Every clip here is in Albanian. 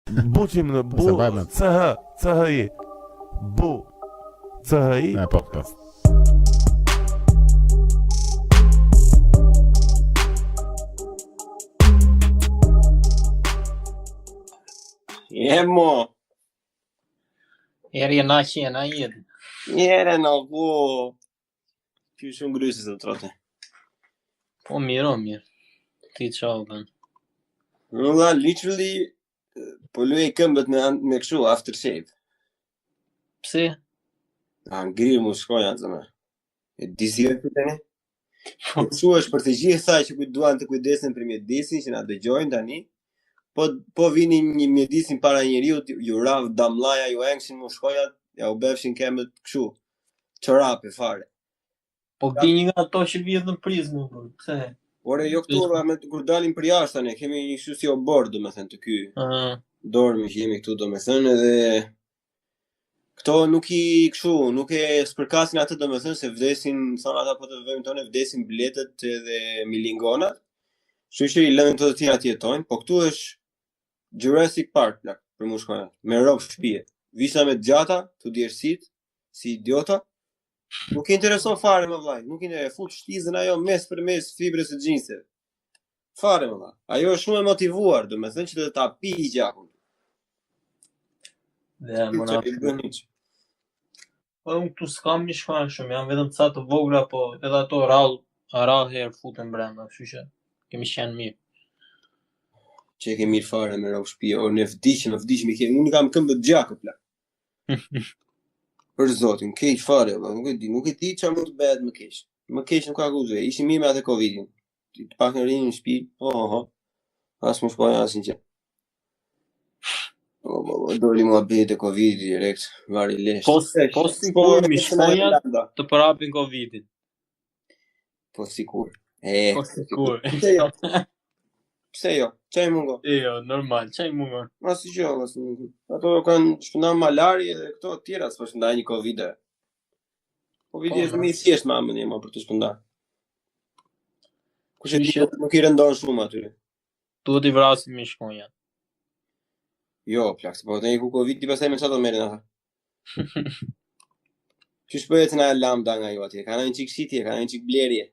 Buqim në bu, CHI. Bu, CHI. Ne, po. Mo. Eri na qena jetë. Njere në po. Që shumë grysi të trote. Po mirë. Ti qau kanë. Në literally, po luaj këmbët me këshu, aftershave. Pse? Ngrirë mu shkoja, zëme. E disi e për të ne? Këshu është për të gjithë thaj që duan të kujdesin për mjedisin, që na dëgjojnë tani. Po vini një mjedisin para njeriu, ju rav damlaja, ju engshin mu shkojat, ja u befshin këmbët këshu. Çorape fare. Po di një nga ato që vjen në prizmë, pse? Ore, jo këtu, kur dalim për jashtë, ne kemi një kështu si obor, do me thënë, të ky. Dormi që jemi këtu, do me thënë, edhe këto nuk e spërkasin atë, do me thënë, se vdesin, thonë ata po të vëjmë tonë, vdesin biletet edhe milingonat, që i lënë të tjera të jetojnë, po këtu është Jurassic Park, për mu shkojnë, me rogë shpije. Visa me gjata, të djerësit, si idiota, nuk e intereson fare më vllaj, nuk e fut shtizën ajo mes për mes fibrës së xhinseve. Fare më vllaj. Ajo është shumë e motivuar, domethënë që të ta pi gjakun. Dhe po unë këtu s'kam një shfarë shumë, janë vetëm ca të vogla, po edhe ato rall herë futen brenda, kështu që kemi qenë mirë. Që e ke mirë fare me rrugë shtëpi, o në vdiqëm, unë kam këmbët gjakë plak. Për zotin, keq fare, nuk e di çfarë mund të bëhet më keq. Më keq nuk ka guzë, ishim mirë me atë Covidin. Të pak në rinë në shtëpi, as më shkoj asin që. Doli mua bëhet e Covid direkt, vari lesh. Po sikur mi shkoja të përhapin Covidin. Po sikur. Po sikur. Pse jo? Çaj mungo? Jo, normal, çaj mungo. Masi që ato kanë shpëndan malari edhe këto të tjera s'po shpëndaj një Covid. Covid është më i thjesht mamën më për të shpëndar. Kush e di, nuk i rëndon shumë aty. Duhet i vrasim me shkonja. Jo, plak, po të ku Covid i pastaj me çfarë do merren ata? Çish bëhet na lambda nga ju atje? Kanë një çik shitje, kanë një çik blerje.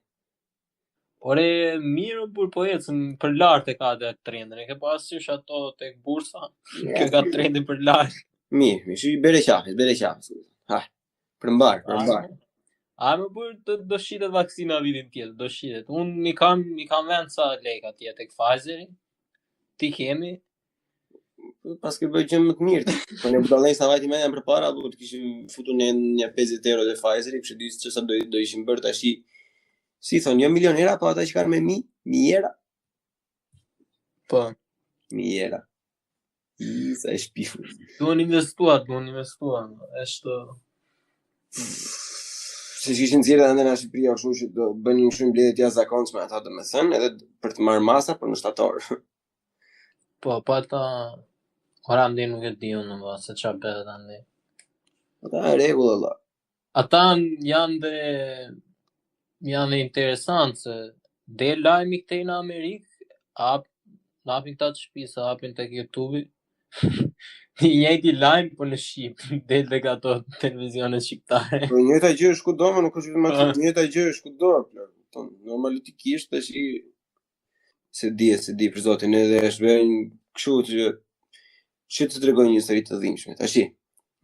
Ore, mirë po ecën për lart e ka atë trendin. E ke parasysh ato tek bursa? Kjo ka trendin për lart. Mirë, bere qafis. Ha. Përmbar. Më bërë do shitet vaksina vitin tjetër, do shitet. Unë i kam vend sa lek atje tek Pfizeri. Ti kemi? Paske bëj gjë më të mirë. Po ne budallën sa vajti më janë përpara, do të kishim futur në një 50 euro te Pfizeri, kështu di se çfarë do ishim bërë tash. Si thonë, jo milionera, po ata që kanë me mijera. Po. Mijera. Sa e shpifu. Duhen investuar. Është... Se që ishin zirë dhe në Shqipëria, kështu që do bënin shumë bledet jashtëzakonshme ata do me thënë, edhe për të marrë masa, për në shtator. Po ata... Ora ndi nuk e di unë, se qa bëhet andi. Ata e regullë, Allah. Ata janë interesant se del lajmi këtej në Amerikë, hapin këta të shtëpisë, hapin tek YouTube. Një njëjti lajm po në Shqip, del tek ato televizionet shqiptare. Po njëjta gjë është kudo, më nuk është vetëm atë, njëjta gjë është kudo. Normalisht është se di për zotin, edhe është bërë kështu që të tregoj një histori të dhimbshme. Tash,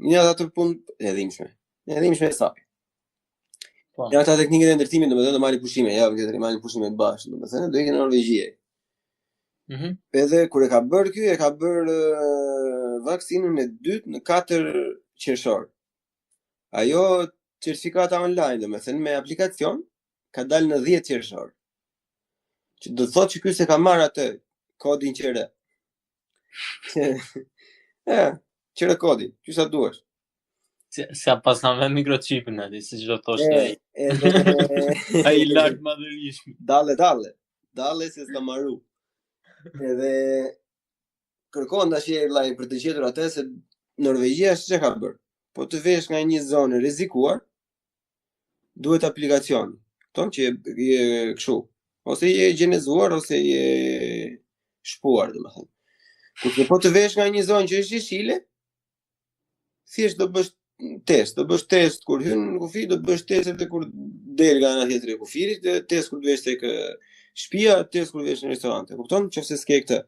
një ato punë e dhimbshme sapi. Ja ata teknikët e ndërtimit, domethënë do marrin pushime, marrin pushime të bashkë, domethënë do ikën në Norvegji. Edhe kur e ka bërë vaksinën e dytë në 4 qershor. Ajo certifikata online, domethënë me aplikacion, ka dalë në 10 qershor. Që do thotë që ky se ka marrë atë kodin qere. Qere kodin, që sa duash. Se pas në vend mikrochipin aty, si që do thoshtë ai. A i lartë madhërishmi. Dalle se s'ka marru. Edhe kërkon tash vllai për të gjetur atë se Norvegjia ç'ka bërë. Po të vesh nga një zonë rrezikuar, duhet aplikacion. Ton që je kështu. Ose je gjenezuar ose je shpuar, domethënë. Kurse po të vesh nga një zonë që është jeshile, thjesht do bësh test kur hyn në kufi, do bësh test edhe kur del nga ana tjetër e kufirit, test kur vesh tek shtëpia, test kur vesh në restorant. E kupton? Nëse s'ke këtë.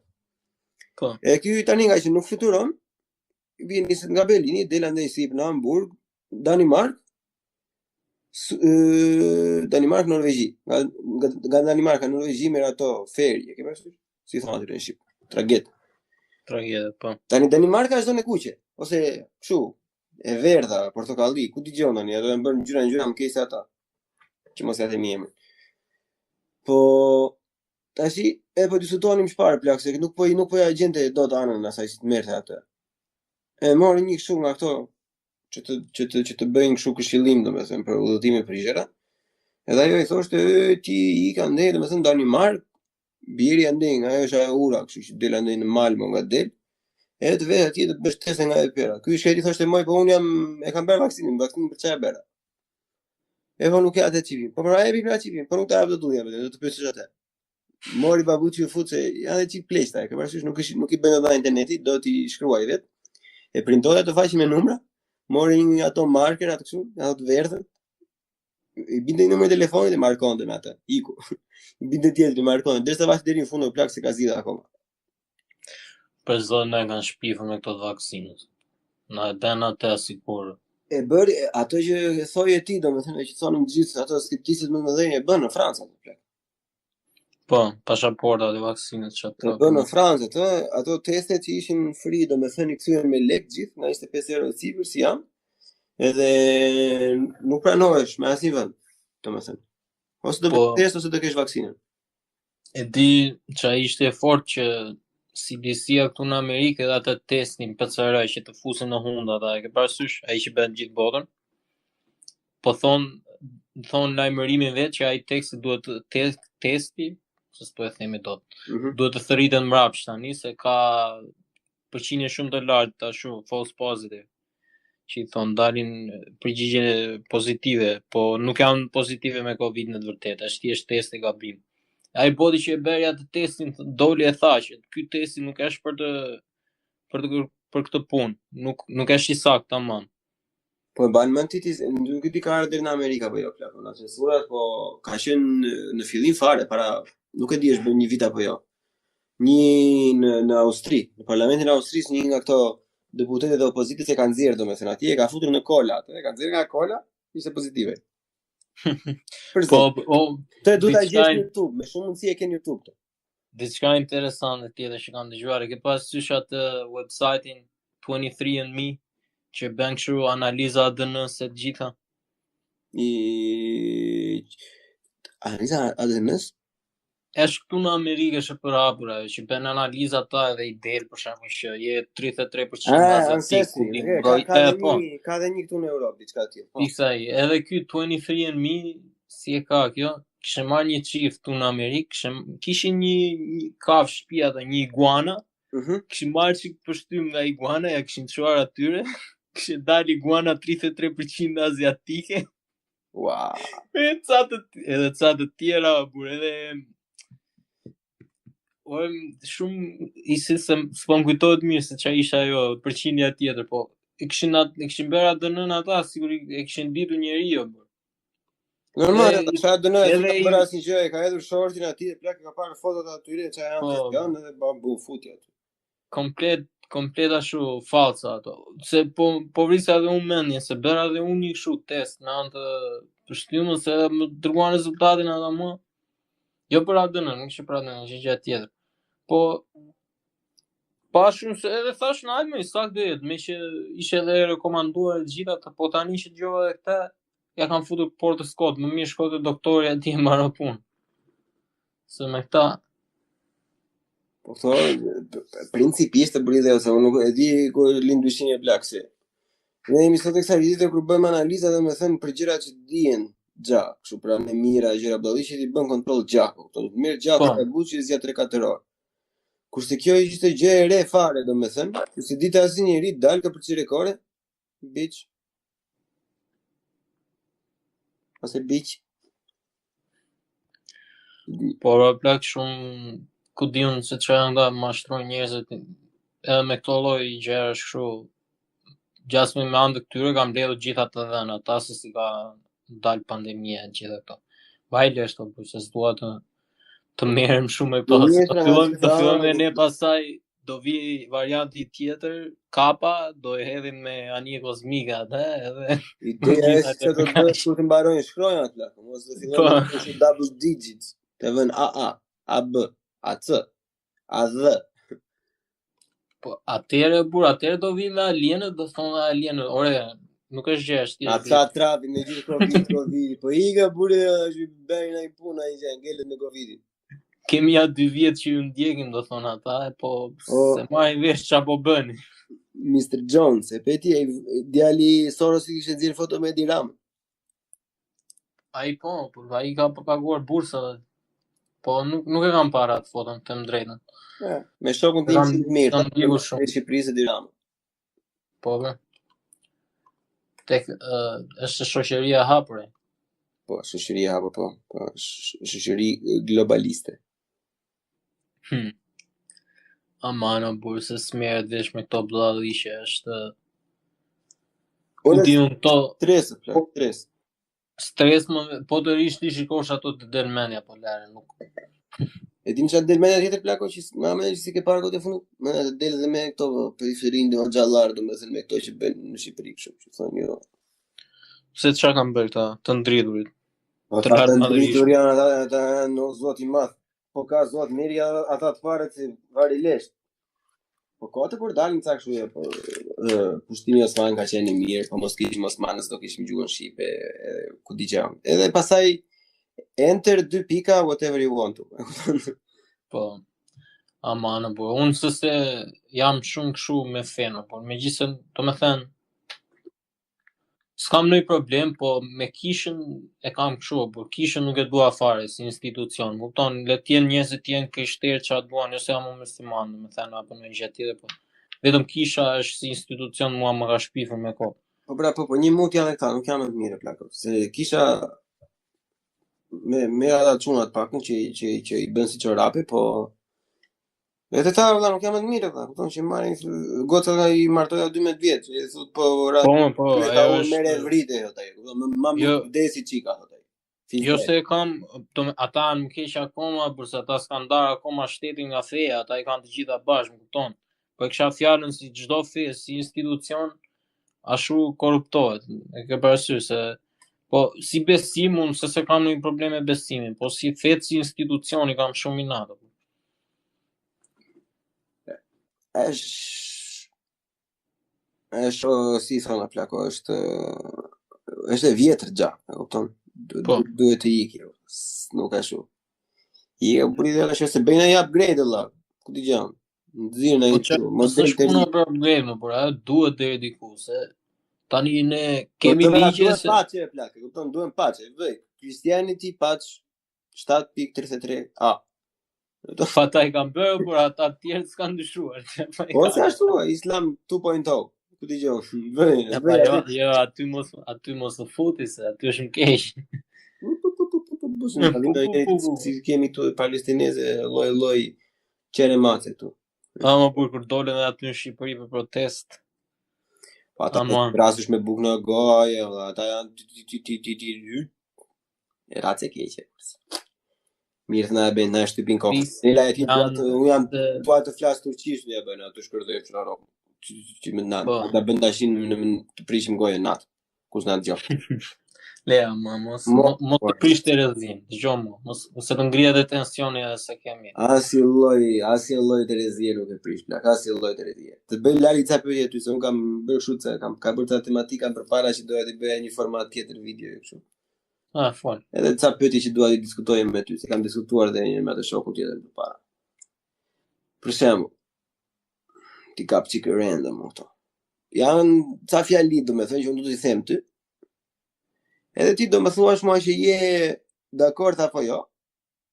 Po. E ky tani nga që nuk fluturon, vjen niset nga Berlini, del andaj sip në Hamburg, Danimark, Norvegji. Nga Danimarka në Norvegji merr ato ferje, ke parasysh? Si thonë aty në Shqip, tragjet. Po. Tani Danimarka është zonë e kuqe, ose kështu, e verdha, portokalli, ku dëgjon tani, ato janë bërë ngjyra më keq se ata. Që mos ja themi emrin. Po tashi e po diskutonim shpar plak se nuk po ja gjente dot anën asaj si të merrte atë. E mori një kështu nga ato që të bëjnë kështu këshillim domethënë për udhëtime për gjëra. Edhe ajo i thoshte ti i ka ndej domethënë Danimark, biri andej nga ajo është ajo ura kështu që del andej në Malmo nga del. Edhe të vetë atje të bësh teste nga e pera. Ky shkëti thoshte moj po unë e kam bërë vaksinë për çfarë bëra. E po nuk e atë çipin. Po pra e bi pra çipin, po nuk ta hap dot do të pyesësh atë. Mori babuçi u fut se janë çip pleqta, e ke parasysh nuk i bën dot interneti, do t'i shkruaj vet. E printoi ato faqe me numra, mori një nga ato marker ato kështu, ato të verdhën. I binte numrin e telefonit dhe markonte me atë. Iku. I binte tjetri markonte, derisa vazhdoi deri në fund në plak se ka zgjidhur akoma. Për zonë e kanë shpifur me këto vaksinat. Na dan atë sikur. E bëri ato që thoje ti domethënë që thonë gjithë ato skepticët më të mëdhenj e bën në Francë atë plak. Po, pasaporta dhe vaksinat që ato. E bën në Francë ato testet që ishin free domethënë i kthyen me lek gjithë nga 25 euro sipër si janë. Edhe nuk pranohesh me asnjë vend, domethënë. Ose do bësh test ose do kesh vaksinën. E di që ishte fort që CDC-a këtu në Amerikë edhe atë testin PCR që të fusin në hunda ata, e ke parasysh, ai që bën gjithë botën. Po thon lajmërimin vet që ai teksti duhet testi, se s'po e themi dot. Duhet të thërriten mbrapsht tani se ka përqindje shumë të lartë ashtu false positive. Që i thonë dalin përgjigje pozitive, po nuk janë pozitive me Covid në të vërtetë, është thjesht testi gabim. Ai boti që e bëri atë testin doli e tha që ky testi nuk është për këtë punë, nuk është i saktë tamam. Po e ban mend ti nuk di ka ardhur deri në Amerikë apo jo plakon, atë censurat, po ka qenë në fillim fare para, nuk e di është bën një vit apo jo. Një në Austri, në parlamentin e Austrisë një nga këto deputetët e opozitës e kanë nxjerrë domethënë atje e ka futur në kola atë, e kanë nxjerrë nga kola, ishte pozitive. Të duhet ta gjesh në YouTube, me shumë mundësi e ke në YouTube këtë. Diçka interesante tjetër që kam dëgjuar, e ke parasysh atë website-in 23andMe që bën kështu analiza ADN-s së gjitha. Analiza ADN-s? Është këtu në Amerikë është për hapur ajo që bën analiza ata edhe i del për shkakun që je 33% aziatik. Ka edhe një këtu në Europë diçka tjetër. Pisaj, edhe ky 23andMe si e ka kjo, kishte marrë një çift këtu në Amerikë, kishin një kafshë shtëpi atë, një iguana. Kishin marrë çik pështym nga iguana, ja kishin çuar atyre. Kishte dalë iguana 33% aziatike. Wow. Edhe ca të tjera, burr, edhe shumë isi se s'po më kujtohet mirë se çfarë ishte ajo përqindja tjetër, po e kishin bërë ADN-n ata, sigurisht e kishin ditur njeriu. Normal, ata ADN e ka bërë asnjë gjë, e ka hedhur shortin aty, plak ka parë fotot aty çfarë janë edhe bambu futi aty. Komplet ashtu falsa ato. Se po vrisa edhe unë mendje se bëra edhe unë një kështu test në anë të pështymës se më dërguan rezultatin ata mua. Jo për ADN, nuk ishte për ADN, ishte gjë tjetër. Po pashun se edhe thash në ajme i saktë dhe jetë, me që ishe edhe rekomanduar e gjitha të po tani që gjova dhe këta, ja kam futur portës kotë, më mirë shkote doktori ati e marrë punë. Se me këta... Po këto, principisht të bëri ose unë nuk e di ku lindu ishin e plak se. Ne jemi sot e kësa vizitë kur bëjmë analiza dhe me thënë për gjëra që dihen gjak, kështu pra me mira gjëra bëlli që ti bën kontroll gjaku. Këto mirë gjaku ka buç që zgjat 3-4 orë. Kurse kjo ishte gjë e re fare, domethënë, si dita asnjë njeri dal ka përcjell rekorde, biç. Ose biç. Por plak shumë ku diun se çfarë anda mashtrojnë njerëzit edhe me këto lloj gjërash kështu, gjasme me anë të këtyre kam mbledhur gjitha të dhëna, ata se si ka dalë pandemia e gjitha këto. Vajle është po se s'dua të merrem shumë me këto. Të fillojmë dhe ne pastaj do vi varianti tjetër, kapa, do e hedhim me anije kozmike atë, edhe ideja është se do të bësh kur të mbarojnë shkronjat plak, mos do fillojnë me double digits, të vën AA, AB, AC, AZ. Po atëherë do vi me alienët, do thonë alienët, ore, nuk është gjë është. Ata trapi me gjithë Covid, po iga burë është bëjnë ai puna ai që ngelet me Covidin. Kemi ja 2 vjet që ju ndjekim, do thonë ata, po se marrin vesh çfarë po bëni. Mr. Jones, e peti djali Soros i kishte nxjerr foto me Edi Ramën. Ai po, ai ka paguar bursa. Po nuk e kam para atë foton, të më drejtën. Me shokun tim si të mirë, shumë në Shqipërisë Edi Ramën. Po bë. Tek është shoqëria e hapur. Po, shoqëria e hapur, po, shoqëri globaliste. Amana burë se s'merret vesh me këto bllallëqe është. Unë to stres. Stres po të rish ti shikosh ato të del mendja po lare nuk. E din çfarë del mendja tjetër plako që më si ke parë këtë fundit, më del dhe me këto periferinë dhe xhallar, domethënë me këto që bën në Shqipëri kështu, që thonë jo. Se çfarë kanë bërë këta të ndridhurit? Të ndridhur janë ata në zot i madh. Po ka zot mirë ata të fare si varilesh. Po ka të kur dalin ca kështu po pushtimi Osman ka qenë i mirë, po mos kishim Osmanës do kishim gjuhën shqipe, ku di gjë. Edhe pastaj enter 2 pika whatever you want to. Po. Amana po. Unë se jam shumë kështu me fenë, por megjithëse domethënë s'kam ndonjë problem, po me kishën e kam kështu, por kishën nuk e dua fare si institucion. Kupton, le të jenë njerëzit të jenë krishterë çfarë duan, ose jam musliman, domethënë apo në gjë tjetër, po vetëm kisha është si institucion mua më ka shpifur me kohë. Po bra, po një mund t'janë këta, nuk janë më të mirë plako. Se kisha me ata çunat pakun që i bën si çorapi, po edhe ta valla nuk janë më të mirë ata, kupton që marrin goca i martoja 12 vjet, e thot po ajo është merre vrite ato, kupton, më desi çika ato. Jo se kam, ata nuk keq akoma, përse ata s'kan ndarë akoma shtetin nga feja, ata i kanë të gjitha bashkë, kupton. Po e kisha fjalën si çdo fe, si institucion, ashtu korruptohet. E ke parasysh se po si besim unë se kam ndonjë problem me besimin, po si fe si institucioni kam shumë inatë. Është si thonë plako, është e vjetër gjatë, e kupton? Duhet të iki, nuk ashtu. I e buri dhe është se bëjnë një upgrade Allah, ku t'i gjanë? Nëzirë në Po mos është puna për upgrade, por ajo duhet deri diku, se tani ne kemi ligje se paçe plakë, kupton, duhen paçe, vëj. Christianity paç 7.33a. fa ata i kanë bërë, por ata të tjerë s'kan ndryshuar. Po se ashtu, Islam 2.0. Ku t'i gjonë? Jo, aty mos të futi, se aty është më keq. Si kemi tu palestineze, loj qere mace tu. Ama për kur dole dhe aty në Shqipëri për protest. Pa ata rasush me buk në gojë, ata janë e race keqe. Mirë të na e bëjnë, na e shtypin kohë. Nila e ti unë jam të flasë turqisht një e bëjnë, atë shkërdoj që raro. Që me natë, da bënd tashin të prishim gojë natë. Kus natë gjohë. Lea, mos të prish të rezin, të gjohë mos të ngrija dhe tensioni edhe se kemi. Asi loj të rezije nuk e prish, plak, asi loj të rezije. Të bëj lali ca pyetje ty, se unë kam bërë shu të ka bërë ca tematika për para që doja të bëja një format tjetër video e kështu. Fol. Edhe ca pyetje që dua të diskutoj me ty, se kam diskutuar edhe një me atë shokun tjetër përpara. Për shembull, ti kap çike random këto. Janë ca fjali domethënë që unë do t'i them ty. Edhe ti do më thuash mua që je dakord apo jo.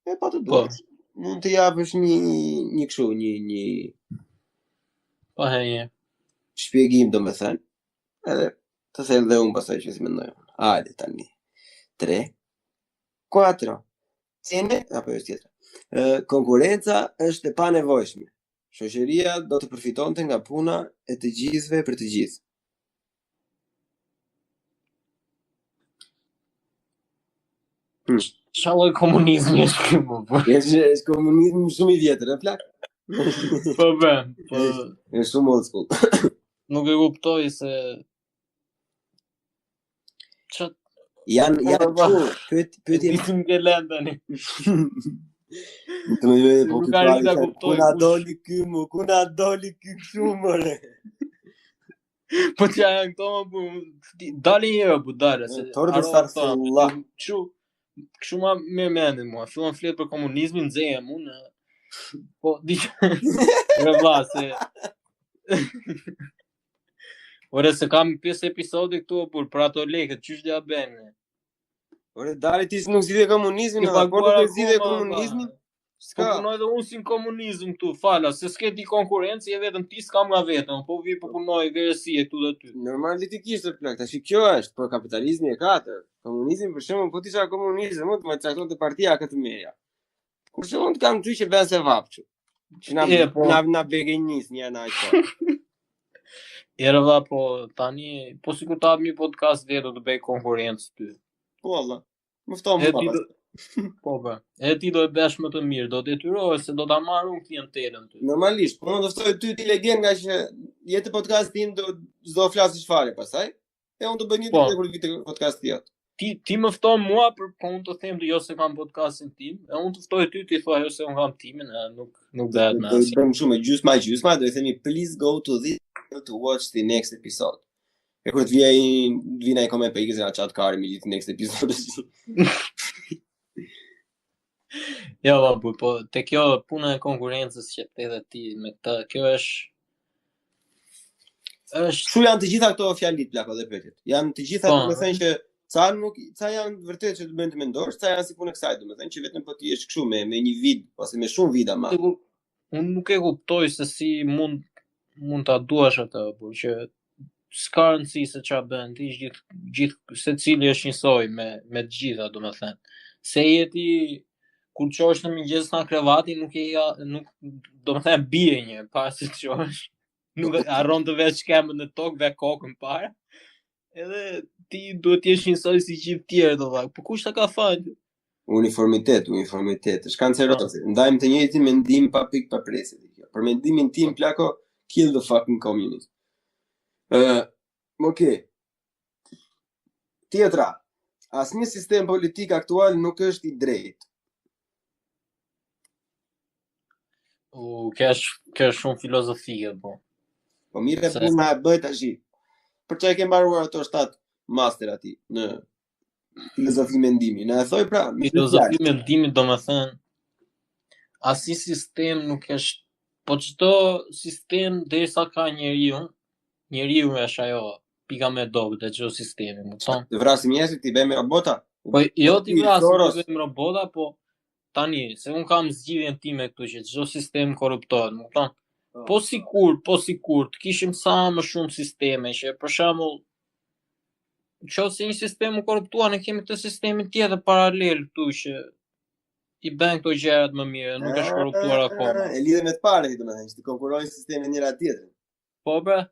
E pa të duash. Mund të japësh një kështu, një po heje. Shpjegim domethënë. Edhe të thëll dhe unë pastaj që si mendoj. Hajde tani. 3, 4. Cene apo është tjetër. Konkurenca është e panevojshme. Shoqëria do të përfitonte nga puna e të gjithëve për të gjithë. Qa lloj komunizmi është ky më po? Është komunizmi shumë i vjetër, e plak. Po be, po Është shumë old school. nuk e kuptoj se qa Janë pyetje disim ke lënë tani. Të më dhe po Nuk arrita kuptoj Ku na kush- doli ky mu, ku na doli ky kështu more. Po që janë këto më bu, dalin njëra bu dale, se Torë harrova astaghfirullah. këto, kështu ma me mendin mua, fillon flet për komunizmin, nxehem unë, po, di që, rëvla, se, ore, se kam 5 episode këtu, për ato lekët, qysh dhe a bene? Ore dali ti nuk zgjidhe komunizmin, Ti apo paguar nuk e zgjidhe akoma, komunizmin? Po S'ka. punoj dhe unë si në komunizm këtu, fala, se s'ke ti konkurencë, e vetëm ti s'kam nga vetëm, po vi po punoj verësie këtu dhe ty. Normalitikisht e plak, tash kjo është, po kapitalizmi e ka atë. Komunizmi për shembull, po ti sa komunizëm, mund të më caktonte partia këtë meja. Kur shumë të kam ty që bën se vapçu. Që na begenis një ana aq. Erëva, po tani, po sikur ta hap një podcast dhe do të bëj konkurencë ty. Po valla. Më fton E më ti pas. do, po be, e ti do e besh më të mirë, do të detyrohesh se do ta marr unë klientelën ty. Normalisht, po unë do ftoj ty ti legend nga që jetë podcast tim do s'do flasësh fare pastaj. E unë do bëj një Po. ditë kur vite podcast jot. Ti më fton mua për po unë të them jo se kam podcastin tim, e unë të ftoj ty ti thua jo se unë kam timin, e nuk bëhet me Do asnjë. të bëjmë shumë gjysma, do i themi please go to this to watch the next episode. E kur të vina i koment për ikës e nga qatë kari me gjithë next episode. Jo, po te kjo puna e konkurrencës që të edhe ti me këtë, kjo është Kështu janë të gjitha këto fjalit plako dhe pyetjet. Janë të gjitha Po. do të thënë që ca janë vërtet që të bëjnë të mendosh, ca janë si punë e kësaj, domethënë që vetëm po ti je kështu me një vid ose me shumë vida më. unë nuk e kuptoj se si mund ta duash atë, por që s'ka rëndësi se ç'a bën ti, gjithë secili është njësoj me të gjitha, domethënë. Se jeti kur qosh në mëngjes në krevati nuk domethënë bie një para se të qosh. Nuk harron të vesh shkembën në tokë ve kokën para. Edhe ti duhet të jesh njësoj si gjithë tjerë do vak. Po kush ta ka fal? Uniformitet, është kanceroze. Ndajmë të njëjtin mendim pa pikë pa presë. Për mendimin tim plako, kill the fucking communist. Okay. Tjetra. Asnjë sistem politik aktual nuk është i drejtë. Kjo është shumë filozofike, po. Po mire Se- puna e bëj tash. Për çka e ke mbaruar ato 7 master aty në filozofi mendimi. Na e thoj pra, me Filozofi fjalë. mendimit domethënë asnjë sistem nuk është, po çdo sistem derisa ka njeriu është ajo pika më e dobët e çdo sistemi, më thon. Të vrasim njerëzit, ti bëjmë robota. Po jo ti Ti, vras Soros. vetëm robota, po tani se un kam zgjidhjen time këtu që çdo sistem korruptohet, më thon. Po sikur të kishim sa më shumë sisteme që për shembull nëse një sistem u korruptua, ne kemi të sistemin tjetër paralel këtu që i bën këto gjërat më mirë, nuk është korruptuar akoma. E lidhe me të parë, domethënë, që të konkurrojnë sisteme njëra tjetrën. Po bre,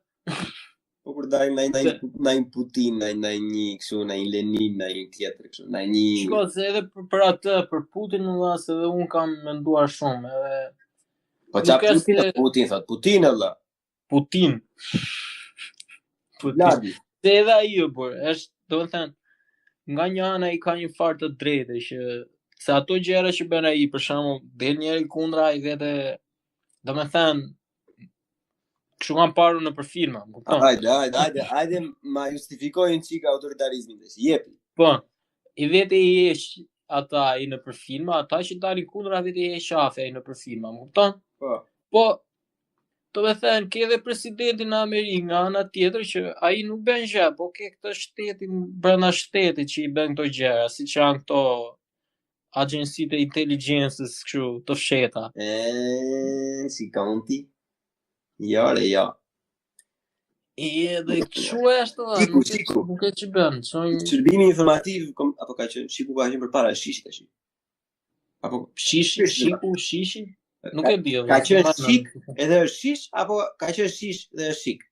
Po kur dajmë ndaj Putin, ndaj një kështu, ndaj një Lenin, ndaj një tjetër kështu, ndaj një shiko se edhe për atë, për Putin në vlas edhe un kam menduar shumë, edhe Po qa nuk është se- Putin thot, Putin Allah. Putin. Vladi. Se edhe ai është, domethënë, nga një anë ai ka një farë të drejtë që se ato gjëra që bën ai, për shembull, del njëri kundra ai vetë, domethënë, kështu kam parë në për filma, më kupton? Hajde, ma justifikojnë çika autoritarizmin tash. Jepi. Po, i vetë i heq ata ai në për filma, ata që dalin kundra vetë i heq shafe ai në për filma, më kupton? Po. Po, do të thënë, ke edhe presidentin në Amerikë nga ana tjetër që ai nuk bën gjë, po ke këtë shtetin brenda shtetit që i bën këto gjëra, siç janë këto agjencitë e inteligjencës kështu të fsheta. Si konti? Jo, jo. Edhe kështu është, Shiku. nuk e që bën. Shërbimi informativ apo ka qenë shiku ka qenë përpara shishit tash. Apo Shishi? Nuk e di. Ka qenë shik edhe është shish apo ka qenë shish dhe është shik?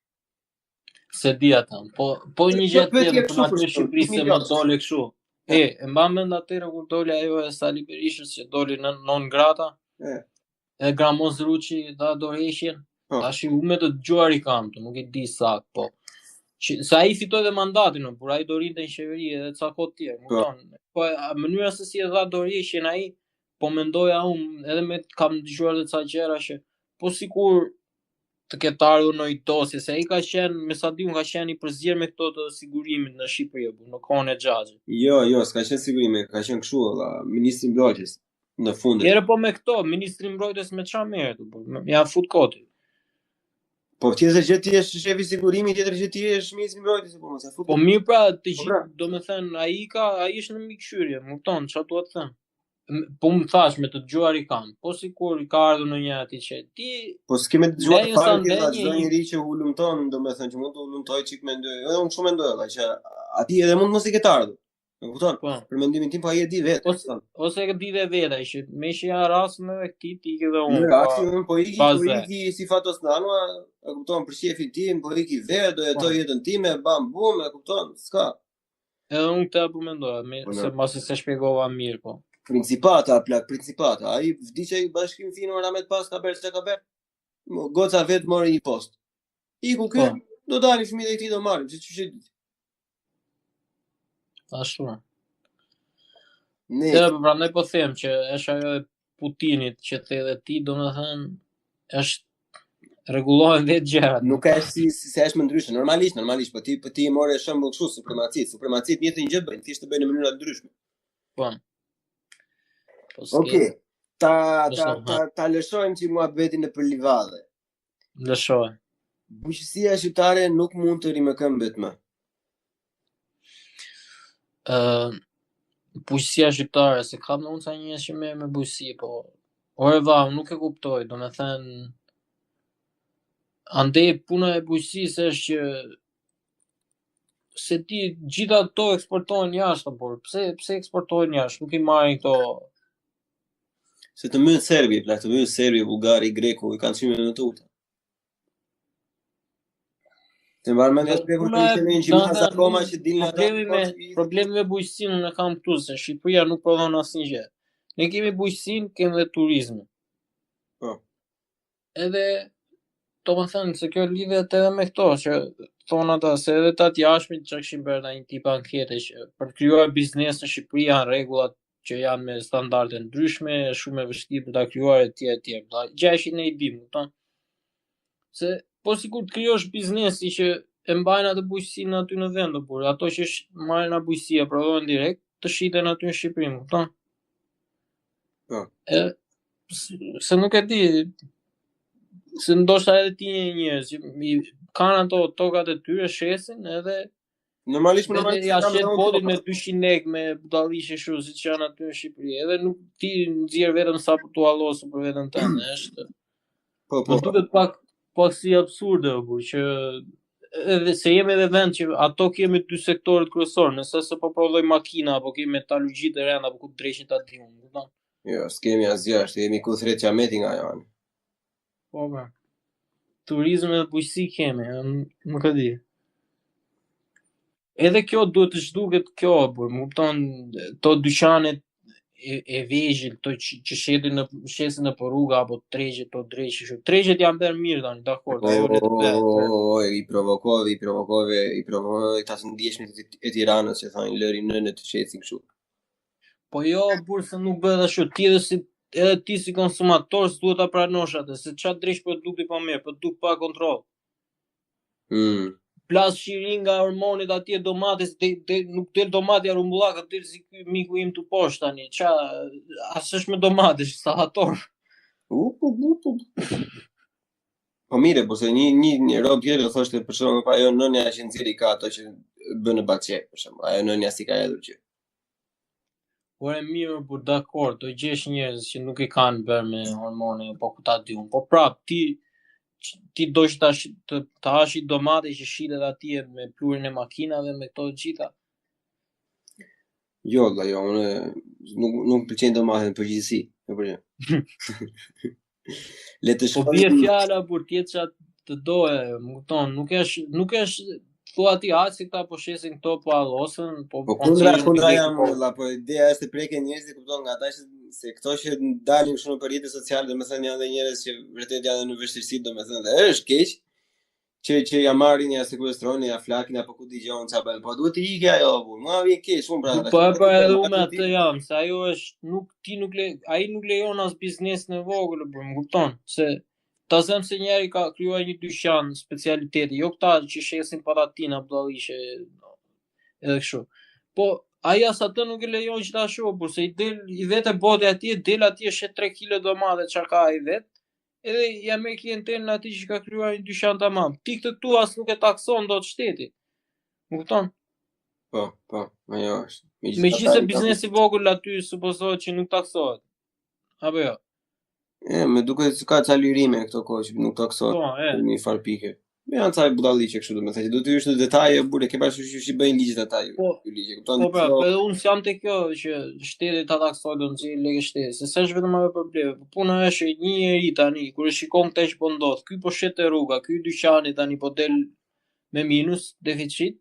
Se di ata. Po një gjë tjetër për atë në Shqipëri se më dole kështu. E mba mend atëherë kur dole ajo e Sali Berishës që doli në 9 grata. E Gramoz Ruçi dha dorëheqjen. Tash u me të dëgjuar i kam, nuk e di sakt, po. Se ai fitoi dhe mandatin, por ai do rinte në qeveri edhe ca kohë tjerë, kupton. Po mënyra se si e dha dorëheqjen ai, po mendoja unë, edhe me kam dëgjuar edhe ca gjëra që po sikur të ketë ardhur në dosje, se ai ka qenë, me sa diun ka qenë i përzier me këto të sigurimit në Shqipëri, në kohën e Xhaxhit. Jo, s'ka qenë sigurimi, ka qenë kështu valla, ministri i mbrojtjes në fund. Herë po me këto, ministri i mbrojtjes me çfarë merret, ja fut koti. Po tjetër që ti je shefi i sigurimit, tjetër që ti je ministri i mbrojtjes, po mos e fut. Po mirë pra, të gjithë, domethënë ai është në mikëshyrje, më kupton, çfarë duhet të them. Po më thash me të dëgjuar i kam, po sikur ka ardhur në një atë që ti. Po s'kemë të dëgjuar fare ti çdo njeri që ulumton, domethënë që mund të ulumtoj çik mendoj. Edhe unë shumë mendoj që aty edhe mund mos i ketë ardhur. E kupton? Për mendimin tim po ai e di vetë. Ose e di vetë ai që me që ja rast me këtij ti ke dhe unë. Unë po iki si Fatos Nano, e kupton, për shefin tim, po iki vetë, do jetoj jetën time, bam bum, e kupton? S'ka. Edhe unë këtë apo mendoja, se mos e shpjegova mirë po. Principata, principata. Ai vdiqej bashkim fino Ramet pas ka bërë çka ka bërë. Goca vet mori një post. Iku kë, do dalin fëmijët e tij do marrin, se çuçi. Ashtu. Ne prandaj po them që është ajo e Putinit që the edhe ti, domethënë është rregullohen vetë gjërat. Nuk është si është më ndryshe, normalisht, po ti morë shembull kështu supremacit njëjtën gjë bëjnë, thjesht të bëjnë në mënyra të ndryshme. Po. Okej. Ta lëshojmë që muhabetin në për livadhe. Lëshoj. Bujqësia shqiptare nuk mund të rimëkëmbet më. Bujqësia shqiptare, se kam në unë sa njës që me bujqësi, po ore va, nuk e kuptoj, do me thënë andej puna e bujqësisë është që se ti gjitha to eksportojnë jashtë, por pse eksportojnë jashtë, nuk I marrin këto. Se të mynë Serbi, Bulgari, Greku, I kanë qime në të uta. Të mbarë me në Greku të një që më zakoma që dilë në ata. Problemi me bujqësinë në kam këtu, se Shqipëria nuk prodhon asnjë gjë. Ne kemi bujqësinë, kemi dhe turizmin. Po. Edhe, do më thënë, se kjo lidhet edhe me këto, që thonë ata, se edhe të atë jashmit që këshim bërë da një tip ankete, që për të krijuar biznes në Shqipëri janë rregullat që janë me standarde ndryshme, shumë e vështirë për ta krijuar etj. Gjashtë ne I dim, kupton? Se po sikur të krijosh biznesi që e mbajnë atë bujqësinë aty në vend, por ato që marrin nga bujqësia prodhohen direkt, të shiten aty në Shqipëri, kupton? Po. Se nuk e di, se ndoshta edhe ti njerëz që kanë ato tokat e tyre shesin edhe normalisht ja shet podin me 200 lek me budalliqe kështu siç janë aty në Shqipëri. Edhe nuk ti nxjerr vetëm sa për tu allosu për veten tënde, është. Po. Duket pak si absurde kur që edhe se jemi edhe vend që ato kemi dy sektorët kryesorë, nëse se po prodhoj makina apo kemi metalurgji të rënda apo ku dreshin ta diun, kupton? Jo, s'kemi asgjë, jemi ku thret qameti nga janë. Po. Turizëm dhe bujqësi kemi, nuk e di. Edhe kjo duhet të zhduket kjo, por më kupton, to dyqanet e vegjël, to që shesin në rruga apo tregjet, to dreshin. Tregjet janë bërë mirë tani, dakor, ajo le të bëhet. I provokove ta ndjeshmit e Tiranës që thonë lërin nënë të shesin kështu. Po jo, burse nuk bëhet ashtu. Ti edhe ti si konsumator s'duhet ta pranosh atë, se çfarë dresh produkti pa mirë, produkt pa kontroll. Plas shirin nga hormonit atje domates, nuk del domati arumbullaka, del si ky miku im të poshtë tani. As është me domates, sallator. Po mire, po se një rob tjetër thoshte për shembull pa ajo nënja që nxjerri ka ato që bën në baçe, për shembull. Ajo nënja si ka hedhur gjë. Ore mirë, por dakor, do gjesh njerëz që nuk I kanë bërë me hormone, po ku ta diun. Po prap ti do të hashi domate që shitet atje me plurin e makinave me këto gjitha. Jo, unë nuk pëlqejn domatet në përgjithësi, e përgjithësi. Le të Po bie shkojmë. fjala për tjetë që të doje, më kupton, nuk është thua ti si këta po shesin këto po allosën, po kundra jam valla, po ideja është të preke njerëzit, kupton, nga ata se këto që dalin shumë për rrjetet sociale, domethënë janë edhe njerëz që vërtet janë në vështirësi, domethënë dhe është keq që ja marrin, ja sekuestrojnë, ja flakin apo ku dëgjon çfarë bën, po duhet të ikë ajo, mua vjen keq shumë pra. Po edhe unë atë jam, se ajo është ai nuk lejon as biznes në vogël, më kupton, se ta zëm se njeri ka krijuar një dyqan specialiteti, jo këta që shesin patatina budallishe edhe kështu. Po ai as atë nuk e lejon që ta shoh, por se i vetë bote atje, del atje shet 3 kg domate çka ka ai vet. Edhe ja merr klientelën atij që ka krijuar një dyqan tamam. Ti këtë tu as nuk e takson dot shteti. Më kupton? Po, ajo është. Megjithëse biznesi i vogël aty supozohet që nuk taksohet. Apo jo? Me duket se ka ca lirime këto kohë që nuk taksohet. Në një farë pike. Me janë ca budalliqe kështu, domethënë që do të hysh në detaje, burë, ke parasysh që i bëjnë ligjet ata ju. Ligje, kupton? Po pra, edhe unë jam te kjo që shteti ta taksojë do nxjerrë lekë shteti, se s'është vetëm ajo problemi. Puna është një njeri tani kur e shikon këtë që po ndodh, ky po shet te rruga, ky dyqani tani po del me minus, deficit.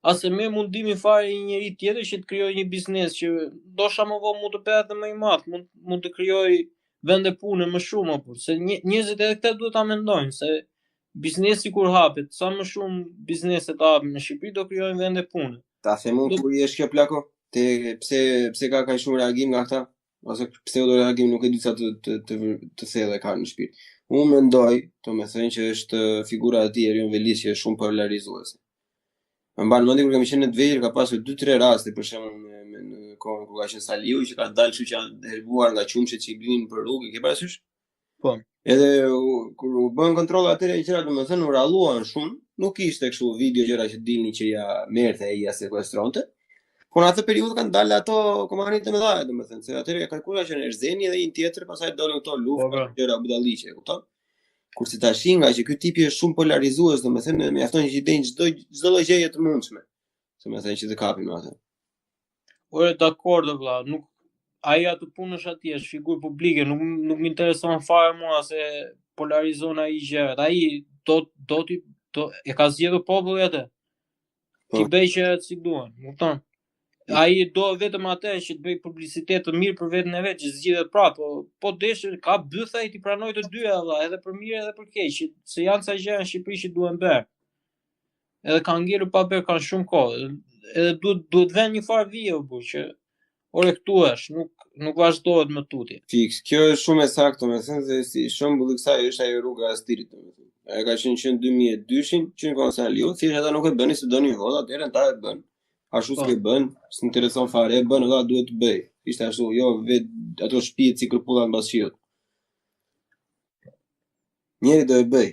Ase me mundimi fare një njeri tjetër që të krijojë një biznes që ndoshta më vonë mund të bëhet edhe më i madh, mund të krijojë vende pune më shumë apo se njerëzit edhe këtë duhet ta mendojnë se biznesi kur hapet, sa më shumë biznese të hapin në Shqipëri do krijojnë vende pune. Ta them unë kur jesh kjo plako, pse ka kaq shumë reagim nga këta, ose pse do reagim nuk e di sa të thellë ka në shpirt. Unë mendoj, domethënë që është figura e tij Erion Velis që është shumë polarizuese. Më mban mendje kur kemi qenë në të vegjël ka pasur 2-3 raste për shembull në kohën kur ka qenë Saliu që ka dalë kështu që janë herbuar nga qumshet që i blinin për rrugë, ke parasysh? Po. Edhe kur u bën kontroll atëre gjëra domethënë u ralluan shumë, nuk ishte kështu video gjëra që dilnin që ja merrte ai ja sekuestronte. Por në atë periudhë kanë dalë ato komanditë më dhaja domethënë, se atëre kalkula që në Erzeni dhe një tjetër pastaj dolën këto luftë, gjëra budalliqe, kupton? Kurse tash nga që ky tipi është shumë polarizues, domethënë mjafton që i den çdo lloj gjëje të mundshme. Domethënë që të kapin me atë. Ore dakord vëlla, nuk ai atë punësh atje është figurë publike, nuk më intereson fare mua se polarizon ai gjërat. Ai do e ka zgjedhur populli atë. Ti bëj që si duan, kupton? Ai do vetëm atë që të bëj publicitet të mirë për veten e vet, që zgjidhet prapë, po desh ka bytha i ti pranoj të dyja valla, edhe për mirë edhe për keq, se janë ca gjëra në Shqipëri që duhen bërë. Edhe kanë ngelur pa bërë kanë shumë kohë. Edhe duhet vend një farë vije që ore këtu është, nuk vazhdohet më tutje. Fiks, kjo është shumë e saktë, domethënë se si shembull i kësaj është ajo rruga e Stirit, domethënë. Ai ka qenë 2002-shin, që në kohën e Aliut, thjesht ata nuk e bënin se donin vota, atëherë ata e bën. Ashtu s'ke bën, s'intereson fare, e bën edhe duhet të bëj. Ishte ashtu, jo vetë ato shtëpitë si kërpullat mbas qiut. Njeri do e bëj.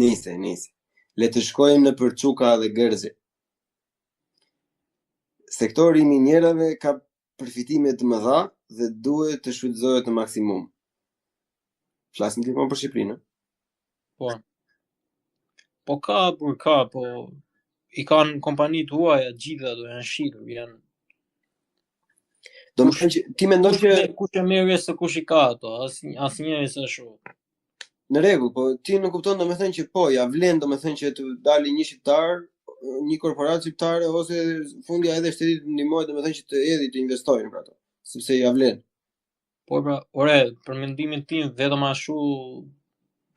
Nice. Le të shkojmë në Përçuka dhe Gërzi. Sektori i minjerave ka përfitime të mëdha dhe duhet të shfrytëzohet në maksimum. Flasim ti për Shqipërinë? Po. Po po i kanë kompani të huaja gjitha do janë shitur, janë. Do të thënë që ti mendon që kush e merr se kush i ka ato, asnjëri s'është. Në rregull, po ti nuk kupton domethënë që po ja vlen domethënë që të dalë një shqiptar, një korporatë shqiptare ose fundja edhe shteti të ndihmojë domethënë që të hedhë të investojnë për ato, sepse ja vlen. Po pra, ore, për mendimin tim vetëm ashtu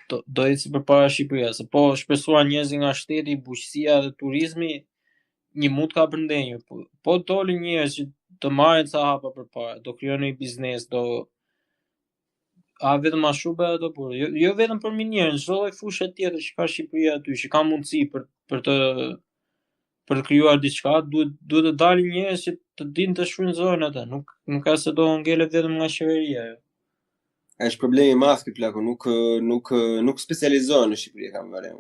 do eci përpara Shqipërisë, se po shpresuar njerëz nga shteti, bujqësia dhe turizmi, një mund ka përndenjur. Po dolin njerëz që të marrin ca hapa përpara, do krijojnë një biznes, vetëm ashtu bëhet ato por jo vetëm për minierën, çdo lloj fushë tjetër që ka Shqipëria aty, që ka mundësi për të krijuar diçka, duhet të dalin njerëz që të dinë të shfrytëzojnë atë, nuk ka se do ngelet vetëm nga qeveria. Është problemi i madh ky plako, nuk specializohen në Shqipëri kam vënë.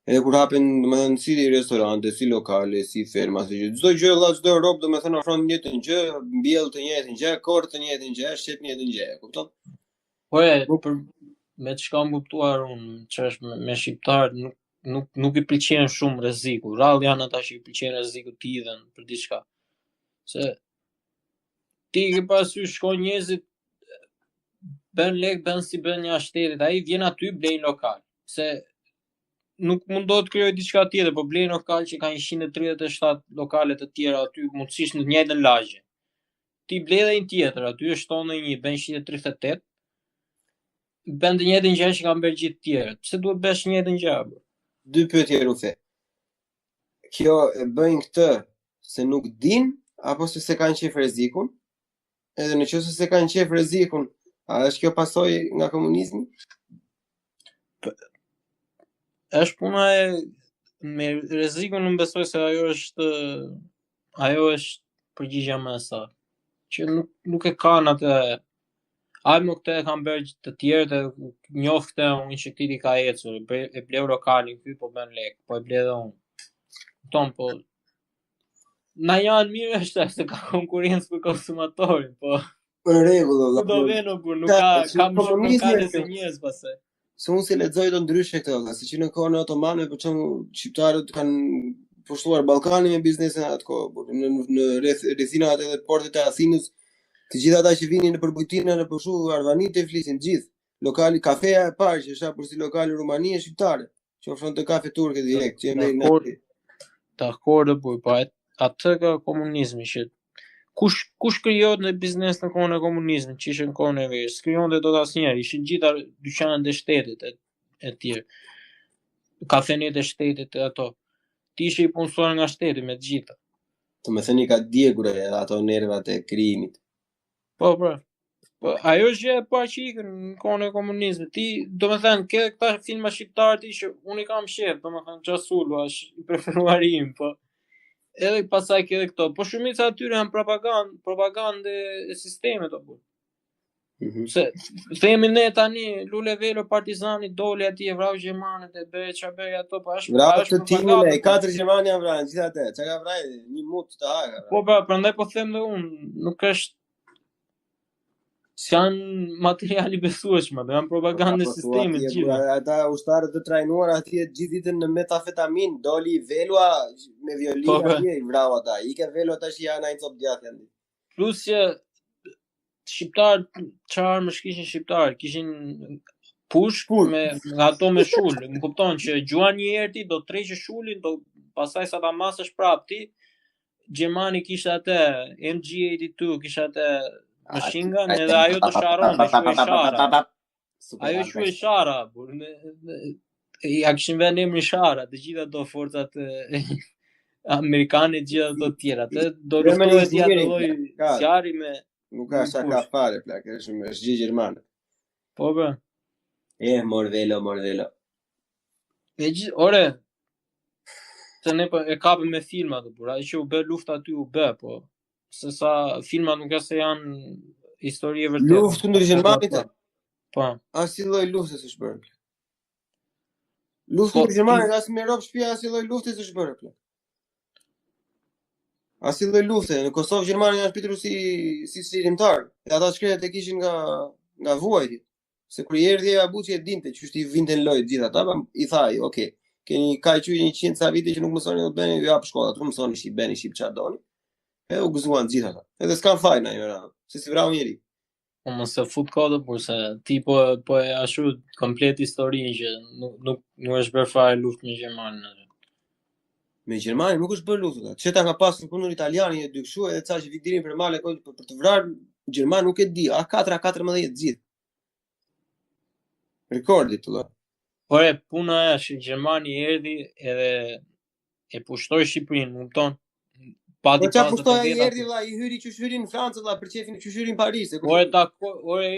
Edhe kur hapen, domethënë si restorante, si lokale, si ferma, si çdo gjë, çdo rob domethënë ofron një të gjë, mbjell të njëjtën gjë, korr të njëjtën gjë, shep një të njëjtën gjë, kupton? Po me çka më kuptuar unë, ç'është me shqiptar, nuk i pëlqen shumë rreziku. Rrallë janë ata që i pëlqen rreziku të hidhen për diçka. Se ti ke parasysh shkojnë njerëzit bën lek, bën si bën një shtetit, ai vjen aty blej lokal. Se nuk mundohet të krijojë diçka tjetër, po blej lokal që ka 137 lokale të tjera aty mundësisht në të njëjtën lagje. Ti blej edhe një tjetër, aty është tonë një bën 138. Bën të njëjtën gjë që kanë bërë gjithë tjerët. Pse duhet bësh të njëjtën gjë? Dy pyetje Rufe. Kjo e bëjnë këtë se nuk din apo se kanë qef rrezikun? Edhe nëse se kanë qef rrezikun, a është kjo pasojë nga komunizmi? Është puna e me rrezikun, unë besoj se ajo është përgjigjja më e saktë. Që nuk e kanë atë. Ai më këtë e kanë bërë të tjerët e njoh këtë unë që ti ka ecur, e bleu lokalin këtu po bën lek, po e ble edhe unë. Kupton, po na janë mirë është se ka konkurrencë për konsumatorin, po Në rregull, valla. do vënë por nuk ka komunizmi se njerëz pastaj. Se unë si lexoj do ndryshe këtë, valla, siç në kohën otomane, për shembull, shqiptarët kanë pushtuar Ballkanin me biznesin atë kohë, në rrethinat edhe portet e Asinës. Të gjithë ata që vinin në Përbujtina, në Përshu, Arvanit e flisin gjithë. Lokali kafeja e parë që është si lokali Rumanie shqiptare, që ofron të kafe turke direkt, që Dakor, po atë ka komunizmi që kush krijohet në biznes në kohën e komunizmit, që ishte në kohën e verës, krijonte dot asnjëherë, ishin gjitha dyqanet e shtetit e tjerë. Kafenet e shtetit e ato. Ti ishe i punësuar nga shteti me të gjitha. Të më thëni ka djegur ato nervat e krijimit. Po, ajo është gjë e parë që ikën në kohën e komunizmit. Ti, domethënë, ke këta filma shqiptar ti që unë i kam shef, domethënë Xhasulu është i preferuari im, po edhe pasaj ke edhe këto. Po shumica atyre janë propagandë e sistemit apo. Se themi ne tani Lule Velo Partizani doli aty e vrau gjermanët e bëri çfarë bëri ato, po është vrau të timin e 4 gjermanë janë vrarë, gjithatë, çka ka vrarë një mut të hajë. Po prandaj po them dhe unë, nuk është janë materiali besueshëm, do janë propagandë e sistemit gjithë. Ata ushtarët të trajnuar atje gjithë ditën në metafetamin, doli Velua me violinë atje i vrau ata. I ke Velua tash janë ai cop djathtë janë. Plus që shqiptar çfarë më kishin shqiptar, kishin push me ato me shul, më kupton që gjuan një herë ti do treqë shulin, do pastaj sa ta masësh prap ti. Gjermani kishte atë MG82, kishte atë machine gun edhe ajo të sharon, quhej shara. Ajo quhej shara, por ja kishin vënë emrin shara, të gjitha ato forcat amerikane, të gjitha ato të tjera. Të do luftohet ja të lloj zjarri me nuk ka sa ka fare plak, është gjë gjermane. Po. Morvelo. Ore, se ne e kapëm me filma të bura, që u bë lufta aty u bë, po se sa filma nuk e se janë histori e vërtetë. Luftë kundër gjermanit? Po. As i lloj lufte s'është bërë. Luftë kundër gjermanit as me rob shtëpia as i lloj lufte s'është bërë plak. As i lloj lufte, në Kosovë gjermanë janë shpitur si shërimtar. E ata shkretet e kishin nga vuajti. Se kur i erdhi Abuçi e dinte që i vinten lojë gjithë ata, i thaj, okay, keni kaq 100 sa vite që nuk mësoni do të bëni ju hap shkollat, nuk mësoni shqip, bëni shqip çfarë doni. E u gëzuan gjithë ata. Edhe s'kan faj na njëra, se si vrau njëri. Po mos e fut kodë, por se ti po e ashtu komplet historinë që nuk është bërë fare luftë me Gjermanin. Me Gjermanin nuk është bërë luftë. Çeta ka pasur kundër italianin e dy kshu edhe ca që vitin për male për të vrarë Gjerman nuk e di, A4 A14 gjithë. Rekordi të lë. Ore, puna është Gjermani erdhi edhe e pushtoi Shqipërinë, më kupton? Po çfarë pushtoi ai erdhi valla, i hyri që hyri në Francë valla, për çefin që hyri në Paris. Ore,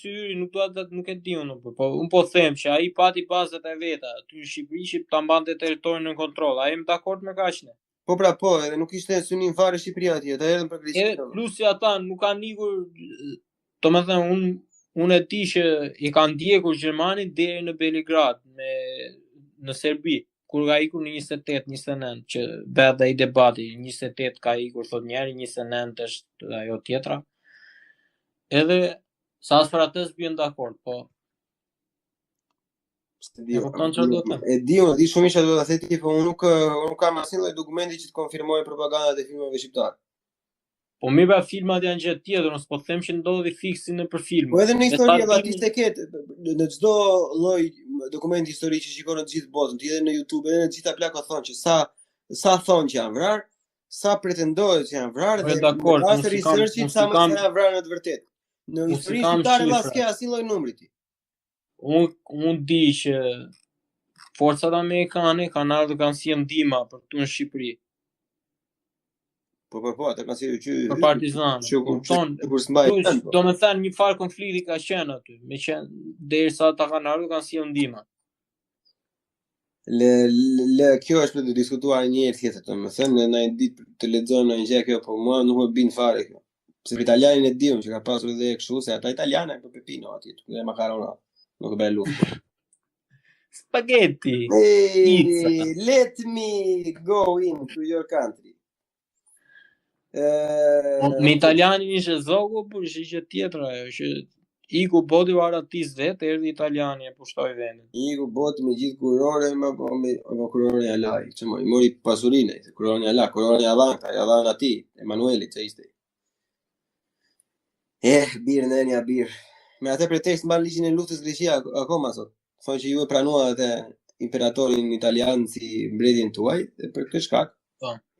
hyri nuk e di unë, po un po them që ai pati bazat e veta, aty në Shqipëri ta mbante territorin në kontroll. Ai më dakord me kaq ne. Po, edhe nuk ishte synim fare Shqipëria atje, ata erdhën për Greqinë. Plus që ata nuk kanë ikur, domethënë unë e di që i kanë ndjekur Gjermanin deri në Beligrad në Serbi, kur ka ikur në 28-29 që bëhet ai debati, 28 ka ikur thot njëri, 29 është ajo tjetra. Edhe sa as për atë s'bjen dakord, po. E di shumë isha do ta theti, po unë nuk kam asnjë lloj dokumenti që të konfirmojë propagandat e filmave shqiptar. Po mirë pra filmat janë gjë tjetër, unë s'po them që ndodhi fiksi në për film. Po edhe në histori valla ti s'e ketë në çdo lloj dokumenti historik që shikon në të gjithë botën, ti edhe në YouTube, edhe në të gjitha plakët thonë që sa thonë që janë vrarë, sa pretendohet që janë vrarë dhe pas researchit sa më janë vrarë në të vërtetë. Në historinë shqiptare valla s'ka asnjë lloj numri ti. Unë di që forcat amerikane kanë ardhur kanë si ndihmë për këtu në Shqipëri. Po, ata kanë si për partizan. Do me thënë një farë konflikti ka qenë aty, me qenë derisa ata kanë ardhur kanë si ndihmë. Kjo është për të diskutuar një herë tjetër, domethënë në një ditë të lexojmë një gjë kjo, po mua nuk më bin fare kjo. Sepse italianin e diun që ka pasur edhe kështu se ata italianë po pepino aty, dhe makarona, nuk e bën luftë. Spaghetti. Pizza. Let me go into your country. Me italianin ishte zogu, por ishte gjë tjetër ajo, që iku boti u aratis vetë, erdhi italiani e pushtoi vendin. Iku boti me gjithë kurore, me kurore ja laj, që i mori pasurinë, kurore ja la, kurore ja dhan atij, Emanuelit që ishte. Birë nënja, birë. Me atë pretekst mban ligjin e luftës Greqia akoma sot. Thonë që ju e pranuat imperatorin italian si mbretin tuaj, dhe për këtë shkak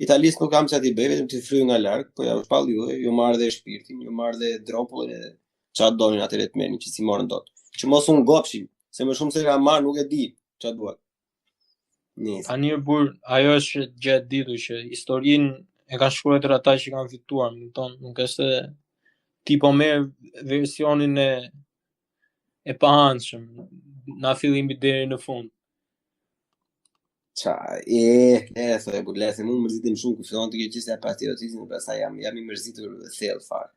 Italisë nuk kam që ati bëj, vetëm të fry nga larg, po ja u shpall ju marrë dhe shpirtin, ju marrë dhe dropullin e çfarë donin atëre të merrnin që si morën dot. Që mos u ngopshin, se më shumë se ka marrë nuk e di çfarë duat. Tani burr, ajo është gjë e ditur që historinë e kanë shkruar ata që kanë fituar, nuk është ti po merr versionin e pahanshëm nga fillimi deri në fund. Thoj, burlese, mu më mërzitim shumë, ku fillon të kjo qisja patriotizmin, pastaj jam I mërzitur dhe thellë fare.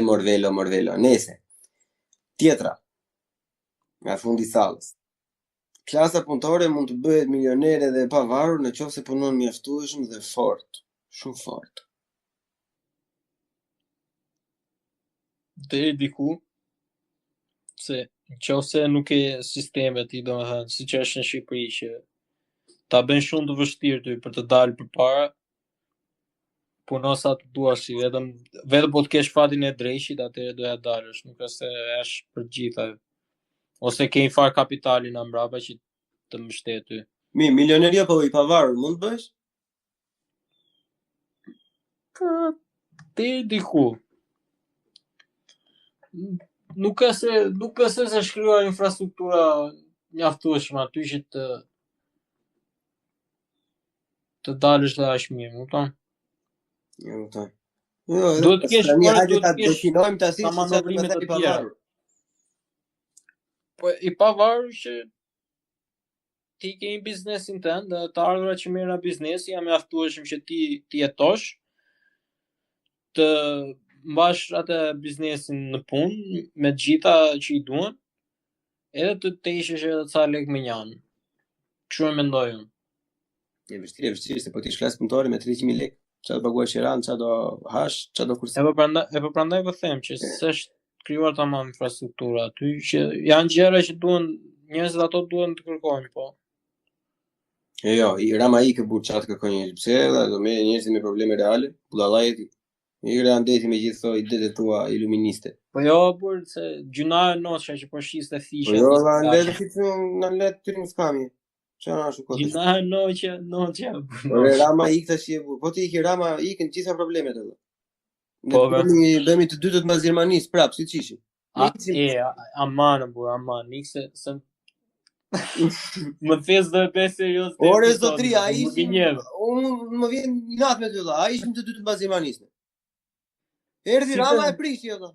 Morvello. Nese. Tjetra. Nga fundi sallës. Klasa punëtore mund të bëhet milionere dhe pavarur në qoftë se punon mjaftueshëm dhe fort. Shumë fort. Deri diku, se nëse nuk e sisteme ti, domethënë, siç është në Shqipëri që ta bën shumë të vështirë ty për të dalë përpara, puno sa të duash, vetëm po të kesh fatin e drejshit, atëherë do ja dalësh, nuk është është për gjitha. Ose ke një far kapitalin mbrapa që të mbështet ty. Milioneria po I pavarur mund të bësh? Deri diku. Nuk është se shkruar infrastruktura mjaftueshme aty që të dalësh dhe aq mirë, kupton? Jo, kupton. Duhet të kesh definojmë tash si manovrimet e tjera. Po I pavarur që ti ke një biznesin tënd, dhe të ardhurat që merr nga biznesi janë mjaftueshëm që ti jetosh, të mbash atë biznesin në punë me të gjitha që I duan, edhe të ishësh edhe ca lek me janë. Kështu e mendoj unë. E vështirë, se po ti shklas punëtori me 300.000 lekë. Çfarë do paguash Iran, çfarë do hash, çfarë do kurse. E po prandaj po them që s'është krijuar tamam infrastruktura aty, që janë gjëra që duan njerëzit ato duan të kërkojnë, po. Jo, Rama I ke burr çat kërkon njerëz. Pse do merr njerëz me probleme reale, bullallaj. Ira ndeti me gjithë këto idetë tua iluministe. Po jo, burr, se gjynaja noçja që po shiste fishe. Po jo, ndeti fitu në let të skami. Çfarë ashtu kot? Gjynaja noçja. Po Rama I tash je burr. Po ti ke Rama I kanë gjitha problemet ato. Po bëmi të dytët mbas Gjermanisë prap, siç ishin. Aman, burr, aman, nikse se më thes do e bëj serioz. Ore zotria, ai ishim. Unë më vjen natë me ty valla. Ai ishim të dytët mbas Gjermanisë. Erdhi Rama e prishi ato.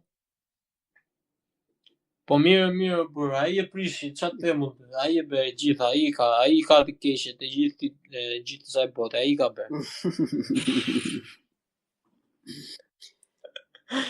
Po mirë, burr, ai e prishi, çfarë them unë? Ai e bëri gjitha, ai ka të keqet, të gjithë kësaj bote, ai ka bërë.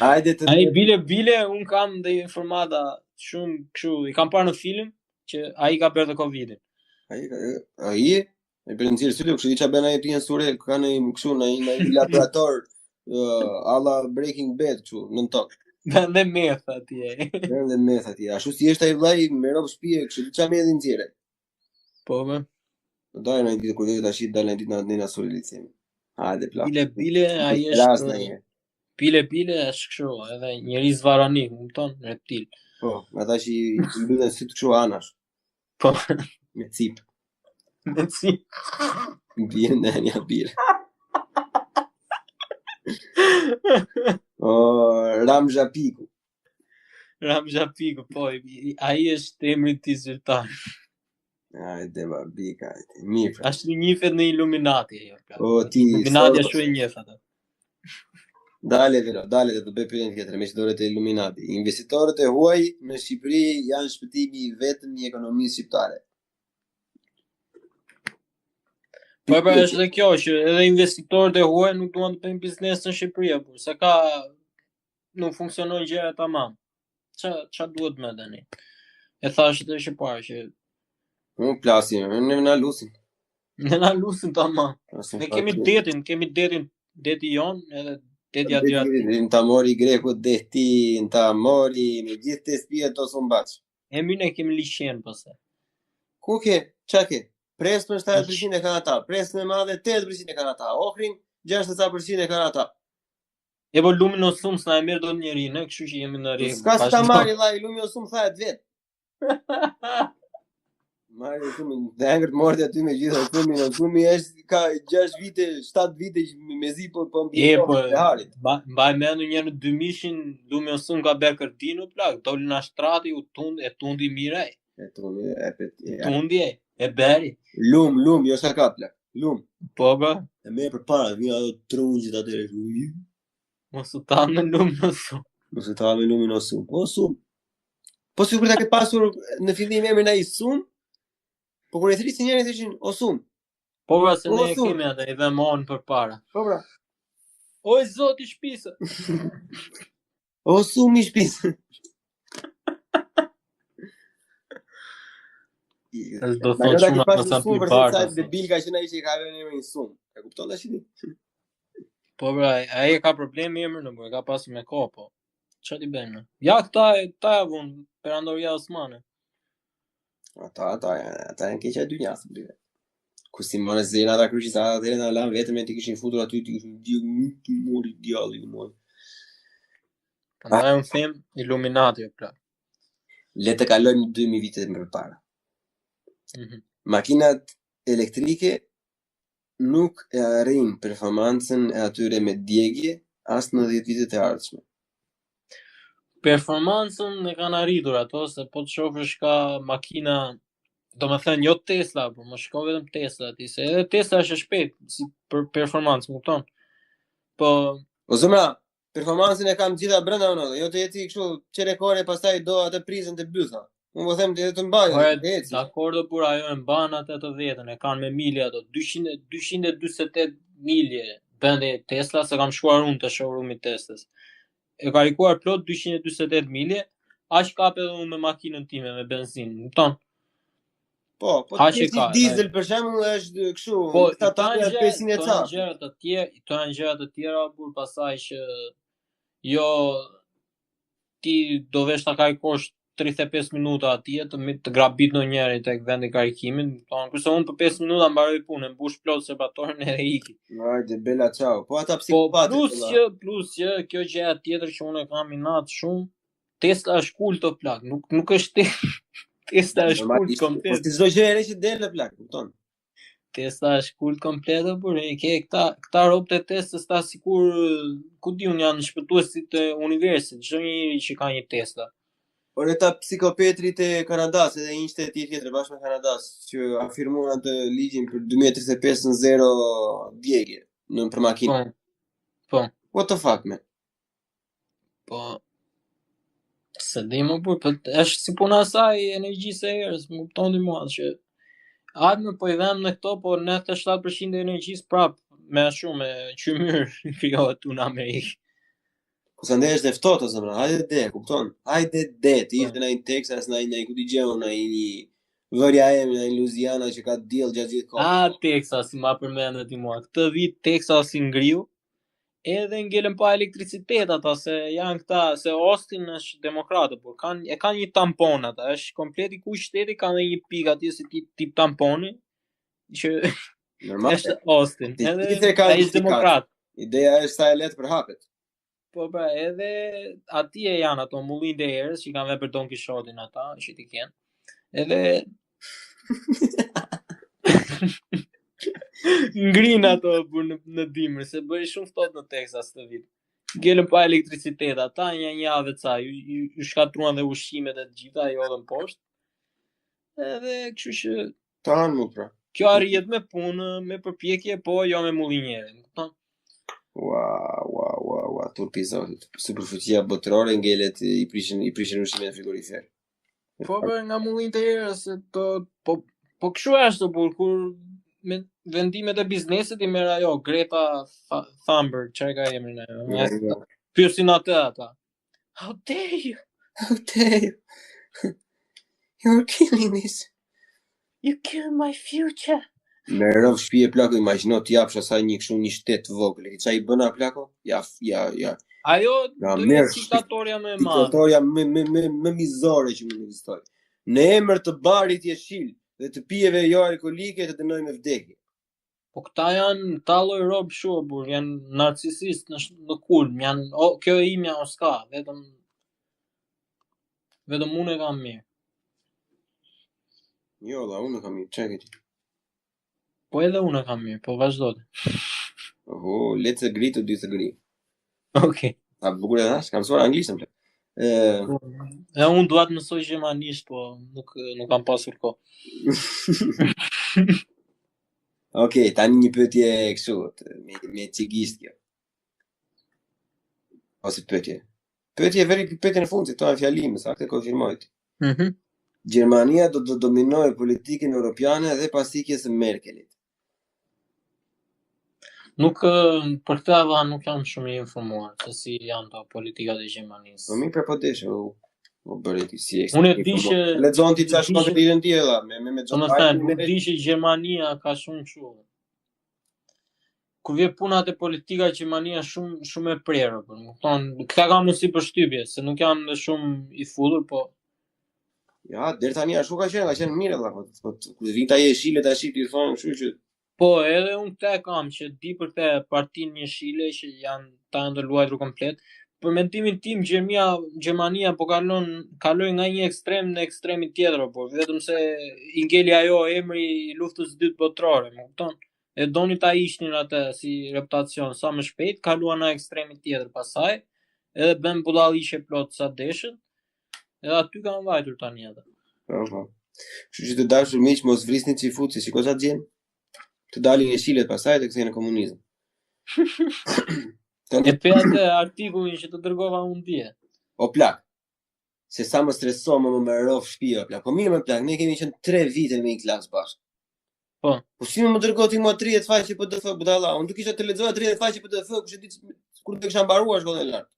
Ai bile un kam dhe informata shumë kështu, I kam parë në film që ai ka bërë të Covidin. Ai e bën nxjerr sytë, kështu çfarë bën ai në Surel, ka në kështu në një laborator alla Breaking Bad kështu në tokë. Dhe meth atje. Ashtu si është ai vllai me rob shtëpie, kështu çfarë më nxjerrë. Po më. Do dalë në ditë kur do tash dalë në ditë në Surel themi. Hajde plak. Bile, ai Ras është në një. bile është kështu, edhe njeri zvaranik, më kupton, reptil. Po, ata që i mbyllen sy të kështu anash. Po, Me cip. me si. Bjerë në një birë. O, Ramzha Piku. Ramzha Piku, po, ai është emri i tij zyrtar. Hajde, ma bika, hajde. Mirë. Ashtu njifet në Illuminati ajo. O, ti, Illuminati ashtu e njeh ata. Dale të të bëj pyetjen tjetër, me historitë e Illuminati. Investitorët e huaj në Shqipëri janë shpëtimi i vetëm i ekonomisë shqiptare. Po pra është dhe kjo që edhe investitorët e huaj nuk duan të bëjnë biznes në Shqipëri apo se ka nuk funksionojnë gjërat tamam. Ça duhet më tani? E thash edhe që parë që Unë plasim, ne na lusim. ne na lusin tamam. Ne kemi deti jon edhe deti Adriatik. Në ta mori greku deti, në ta mori me gjithë të spia të sumbaç. E mirë ne kemi liçen pastaj. Ku ke? Qa ke? Presën 70% e kanë ata, presën e madhe 80% e kanë ata, ohrin 60% e kanë ata. E po luminosum s'na e merr dot njeri, ne, kështu që jemi në rregull. S'ka si ta marri vllai, luminosum thahet vet. Marri sumin, dhe angër mordi aty me gjithë sumin, sumi është ka 6 vite, 7 vite mezi po e harit. Mbaj mendu një në 2000-shin luminosum ka bërë kërtinu plak, doli na shtrati u tundi mira. Tundi e beri. Lum, jo sa ka plak. Lum. Po ba. E me përpara, vjen ato trungjit atë. Mos u ta me luminosum. Mos u ta me luminosum. Po sum. Po sikur ta ke pasur në fillim emrin ai sum. Po kur e thrisin njerëzit ishin o sum. Po pra se ne e kemi atë, i vëmë on përpara. Po pra. O zoti shpisë. O sum i shpisë. Do thotë shumë pas sa sum për sa debil ka qenë ai që ka vënë emrin sum. E kupton tash ti? Po pra, ai ka problem me emrin, po e ka pasur me kohë, po. Çfarë ti bën? Ja këta javun perandoria osmane. Ata janë keqja e dynjas më duhet. Ku si morë zera ata kryqi sa atë na lan vetëm e ti kishin futur aty ti kishin mori djalli mori. Prandaj un them Illuminati plak. Le të kalojmë 2000 vite më parë. Makinat elektrike nuk e arrin performancën e atyre me djegje as në 10 vitet e ardhshme. Performancën e kanë arritur ato, se po të shofësh ka makina, do me thënë jo Tesla, po më shkon vetëm Tesla ati, se edhe Tesla është shpejt, si për performancë, më kupton? Po... O zëmra, performancën e kam gjitha brenda unë, jo të jeti kështu qerekore, pastaj do atë prizën të bytha. Unë po them të mbaj, eci. Dakor por ajo e mban atë të 10-ën, e kanë me milje ato, 248 milje bendi Tesla, se kam shkuar unë të showroomit Teslas. E ka rikuar plot 248 milje, aq kap edhe unë me makinën time me benzinë, më kupton? Po ti diesel për shembull është kështu, këta tanë 500 e ca. Këto janë gjëra të tjera por pasaj që jo ti do vesh ta karikosh 35 minuta atje të grabit në njëri tek vendi karikimin, kurse unë për 5 minuta mbaroj punën, mbush plot serbatorin e iki. Hajde bela ciao. Po ata psikopatë. Plus që kjo gjëja tjetër që unë kam inat shumë, Tesla është kult o plak, nuk është Tesla është kult komplet. Po ti çdo gjë e re që del në plak, kupton? Tesla është kult komplet, por e ke këta robët e Teslës ta sikur ku diun janë shpëtuesit e universit, çdo njeri që ka një Tesla. Por ata psikopetrit e Kanadas edhe një shtet tjetër bashkë me Kanadas që afirmuan atë ligjin për 2035 në 0 djegje në për makinë. Po. What the fuck man? Po. Se di më burr, është si puna saj energjisë e erës, më kupton ti mua që hajmë po i vëmë në këto, po 97% e energjisë prap me shumë me qymyr krijohet në Amerikë. Kusë ndë është e ftohtë, zëmra, hajde kupton? Hajde ti ishte në Texas, në ku t'i gjeu, në një vërja emi, në Louisiana që ka diell gjatë gjithë kohë. Texas, ma përmendë ti mua. Këtë vit Texas i ngriu, edhe ngelen pa elektricitet ata, se janë këta, se Austin është demokratë, por e kanë një tampon ata, është komplet i ku shteti, kanë dhe një pik atje si tip tamponi, që Normal. Është Austin. Të Edhe gjithë e kanë ai është demokrat. Ideja është sa e lehtë për hapet. Po pra, edhe atje janë ato mullin e erës që kanë vepër Don Quixotin ata, që ti kenë. Edhe ngrin ato në dimër, se bëri shumë ftohtë në Texas të vit. Gjelën pa elektricitet, ata një javë ca, ju shkatruan dhe ushqimet e të gjitha, i odhën poshtë. Edhe kështu që Tanë mu pra. kjo arrihet me punë, me përpjekje, po jo me mullinjere, më kupton? Ua, turpi zotit. Superfuqia botërore ngelet i prishin ushqimet në frigorifer. Po bërë nga mullin të erës, po kështu është, por kur me vendimet e biznesit i merr ajo Greta Thunberg, çfarë ka emrin ajo? Pyesin atë ata. How dare you? How dare you? You're killing this. You kill my future. Me rëv shpije plako, imagjino të japsh asaj një kështu një shtet vogël. Qa i bëna plako? Ja. Ajo do jetë diktatoria më e madhe. Diktatoria më mizore që mund të ekzistojë. Në emër të barit jeshil dhe të pijeve jo alkolike të dënoj me vdekje. Po këta janë talloj rob shobur, janë narcisist në kulm, janë kjo e imja o s'ka, vetëm unë e kam mirë. Jo, unë e kam mirë, çka ti? Po edhe unë e kam mirë, po vazhdo. Let's agree to disagree. Okay. A bukur e dash, kam mësuar anglisht. E unë dua të mësoj gjermanisht, po nuk kam pasur kohë. Okej, tani një pyetje kështu, me cigisht kjo. Ose pyetje. Pyetje në fundit, to janë fjalime, saktë konfirmoj. Gjermania do të dominojë politikën europiane dhe pas ikjes së Merkelit. Nuk për këtë ava nuk jam shumë i informuar se si janë to politikat e Gjermanisë. Po mirë po desh, u bëri ti si ekstra. Unë di që lexon ti çfarë shkon të lidhen ti edhe me Unë di që Gjermania ka shumë kështu. Kur vjen puna te politika e Gjermania shumë e prerë, po, më thon, këta kam si përshtypje, se nuk jam shumë i fullur, po ja, deri tani ashtu ka qenë mirë valla, po kur vin ta jeshile tash ti thon, kështu që po edhe unë këtë kam që di për këtë partinë jeshile që janë ta ndërluajtur komplet. Për mendimin tim Gjermania po kaloi nga një ekstrem në ekstremin tjetër, po vetëm se i ngeli ajo emri i luftës së dytë botërore, më kupton? E doni ta ishnin atë si reputacion sa më shpejt, kaluan në ekstremin tjetër pasaj, edhe bën budalliqe plot sa deshën. Edhe aty kanë vajtur tani ata. Po. Kështu që të dashur miq mos vrisni çifut, si shikoj sa gjën. Të dalin jeshilet pasaj të kthehen në komunizëm. E pe atë artikullin që të dërgova unë dje. O plak. Se sa më stresom më rrof shtëpia plak. Po mirë më plak, ne kemi qenë 3 vite në një klasë bashkë. Po. Po si më dërgoi ti mua 30 faqe PDF budalla. Unë do kisha të lexoja 30 faqe PDF, kush e di kur do kisha mbaruar shkollën e lartë.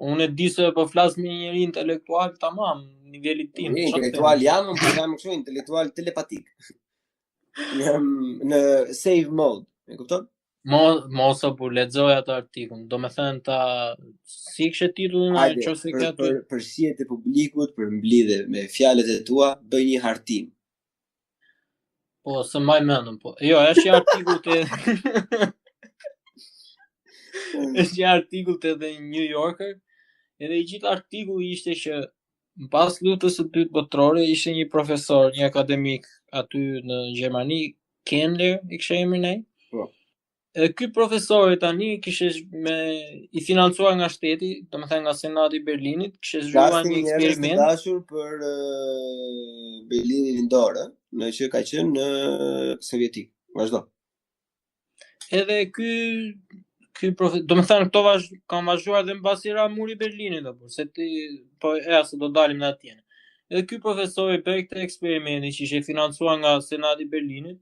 Unë e di se po flas me një njeri intelektual tamam, nivelit tim. Intelektual jam, po jam kështu intelektual telepatik. Jam në save mode, e kupton? Mos apo lexoj atë artikull. Do të thënë si kishte titullin ai çose ka aty. Për shihet e publikut, për mblidhe me fjalët e tua, bëj një hartim. Po, së mbaj mendëm, po. Jo, është një artikull te është një artikull te The New Yorker, edhe i gjithë artikulli ishte që pas luftës së dytë botërore ishte një profesor, një akademik aty në Gjermani, Kendler, i kishte emrin ai. Po. Edhe ky profesor tani kishte i financuar nga shteti, domethënë nga Senati i Berlinit, kishte zhvilluar një eksperiment. Ka dashur për Berlinin lindor, në që ka qenë në sovjetik. Vazhdo. Edhe ky domethënë këto kanë vazhduar dhe mbasi ra muri Berlinit apo se ti po se do dalim në atje. Edhe ky profesor i bëri këtë eksperiment që ishte financuar nga Senati i Berlinit.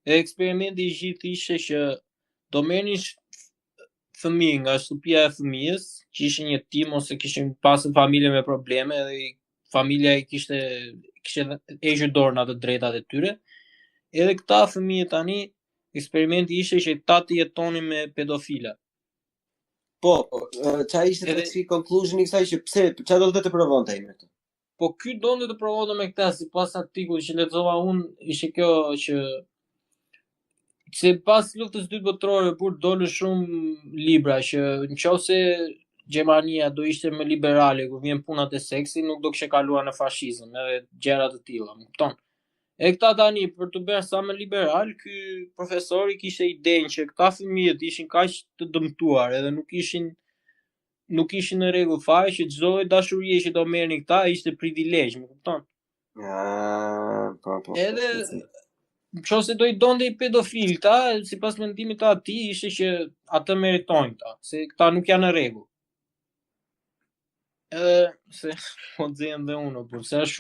Edhe eksperimenti i gjithë ishte që do merrnin fëmijë nga shtëpia e fëmijës, që ishte një tim ose kishin pasur familje me probleme dhe familja i kishte hequr dorë në ato drejtat e tyre. Edhe këta fëmijë tani eksperimenti ishte që ta të jetonin me pedofila. Po, çfarë ishte tek conclusioni i kësaj që pse çfarë do të provonte ai me këtë? Po ky donte të provonte me këtë, sipas artikullit që lexova unë, ishte kjo që Sipas luftës së dytë botërore kur dolën shumë libra që nëse Gjermania do ishte më liberale kur vjen punat e seksit, nuk do kishte kaluar në fashizëm edhe gjëra të tilla, më kupton? E këta tani për të bërë sa më liberal, ky profesori kishte idenë që këta fëmijët ishin kaq të dëmtuar edhe nuk ishin në rregull fare që çdo lloj dashurie që do merrnin këta ishte privilegj, më kupton? Po. Edhe nëse do I donte I pedofil këta, sipas mendimit të atij ishte që atë meritojnë këta, se këta nuk janë në rregull. Se po nxjerrën dhe unë, por se është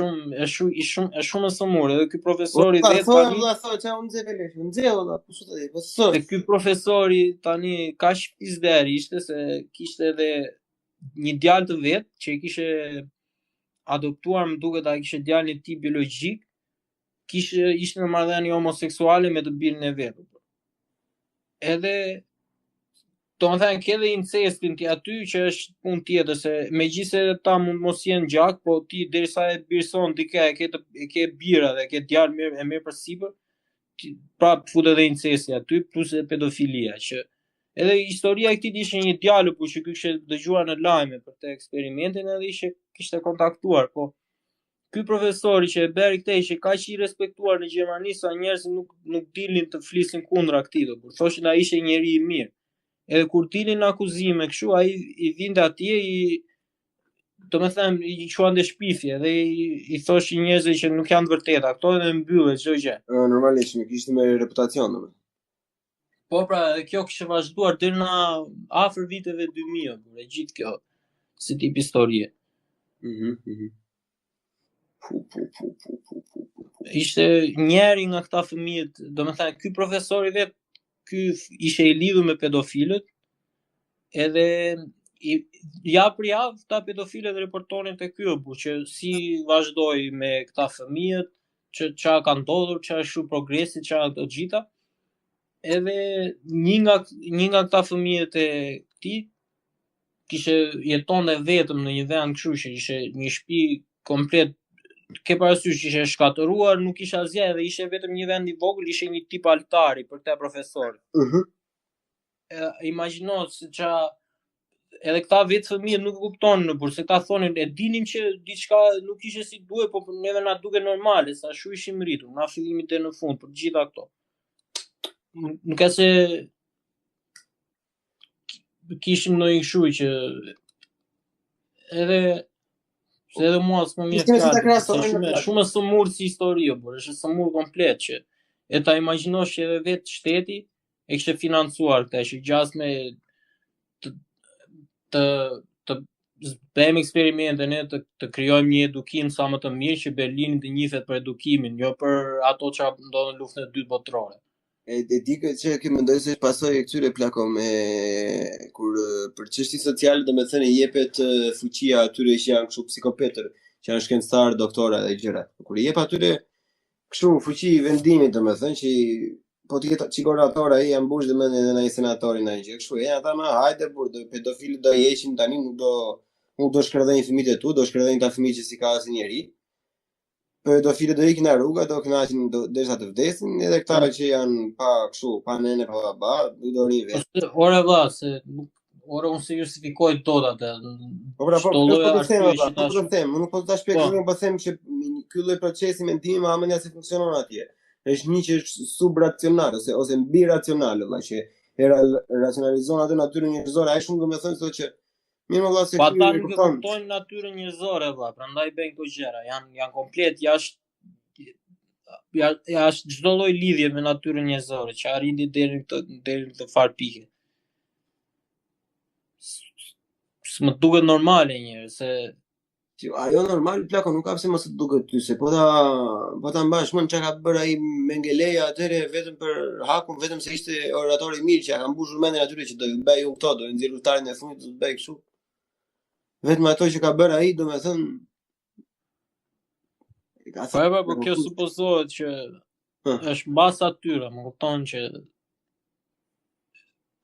shumë e sëmurë, edhe ky profesori vetë tani. Po çfarë unë nxjerr valla, po çu të di, po sot. Se ky profesori tani kaq pizder ishte se kishte edhe një djalë të vet që I kishte adoptuar, më duket ai kishte djalin e tij biologjik, ishte në marrëdhënie homoseksuale me të birin e vet. Edhe do të thënë ke edhe incestin ti aty që është punë tjetër se megjithëse ta mund mos jenë gjak, po ti derisa e birson dikë e ke bira dhe e ke djalë e mirë përsipër, prap fut edhe incesti aty plus e pedofilia që edhe historia e këtij ishte një djalë që ky kishte dëgjuar në lajme për të eksperimentin edhe kishte kontaktuar, po ky profesori që e bëri këtë ishte kaq I respektuar në Gjermani sa njerëzit nuk dilnin të flisin kundra këtij, por thoshin ai ishte njeri I mirë. Edhe kur dilin në akuzime kështu, ai I vinte atje domethënë I quante shpifje dhe I thoshin njerëzve që nuk janë të vërteta, këto edhe mbyllet çdo gjë. Normalisht nuk ishte me reputacion domethënë. Po pra, kjo kishte vazhduar deri në afër viteve 2000, por e gjithë kjo si tip historie. Ishte njëri nga këta fëmijët, domethënë ky profesori vet ky ishte I lidhur me pedofilët, edhe javë për javë këta pedofilët reportonin te ky apo që si vazhdoi me këta fëmijët, ç'a ka ndodhur, ç'a është progresi, ç'a të gjitha. Edhe një nga këta fëmijët e këtij kishte jetonte vetëm në një vend kështu që ishte një shtëpi komplet ke parasysh që ishte shkatëruar, nuk ishte asgjë edhe ishte vetëm një vend I vogël, ishte një tip altari për këtë profesor. Imagjino se edhe këta vetë fëmijët nuk kuptonin, por se këta thonin e dinin që diçka nuk ishte si duhet, po neve na duket normale, sa shu ishim rritur, na fillimit deri në fund për gjitha këto. Nuk ka se kishim ndonjë kështu që edhe mua s'më mirë shumë sëmurë si histori, por është sëmurë komplet që e ta imagjinosh që edhe vetë shteti e kishte financuar këtë që gjasme të bëjmë eksperimente ne të krijojmë një edukim sa më të mirë që Berlini të njihet për edukimin, jo për ato që ndodhen në luftën e dytë botërore. E di që mendoj se është pasojë e këtyre plako me kur për çështje sociale domethënë jepet fuqia atyre që janë kështu psikopatër, që janë shkencëtar, doktora dhe gjëra. Kur I jep atyre kështu fuqi vendimit domethënë që po ti jetë çikorator ai ambush dhe mendin edhe ai senatori ndaj gjë kështu. Ja ata më hajde por pedofilët do heqin tani nuk do shkërdhejnë fëmijët e tu, do shkërdhejnë ta fëmijë që si ka asnjë njeri. Pedofilët do ikin në rruga, do kënaqen derisa të vdesin, edhe këta që janë pa kështu, pa nene, pa baba, do rin vetë. Ora valla, se ora unë se justifikoj dot atë. Po pra, po them, unë po ta shpjegoj, po them që ky lloj procesi mendimi më amendja se funksionon atje. Është një që është subracional ose mbi racional, valla që racionalizon atë natyrën njerëzore, ai shumë domethënë thotë që mirë valla se ata nuk e kuptojnë natyrën njerëzore valla, prandaj bëjnë këto gjëra, janë komplet jashtë çdo lloj lidhje me natyrën njerëzore, që arrin deri në far pike. S'më duket normale njerëz se ajo normal plako nuk ka pse mos të duket ty se po ta mbash mend çka ka bërë ai Mengeleja atëre vetëm për hakun, vetëm se ishte orator I mirë që ka mbushur mendjen atyre që do I bëj këto, do I nxjerr utarin e fundit, do të bëj kështu. Vetëm ato që ka bërë ai, domethënë po kjo supozohet që është mbas atyre, më kupton që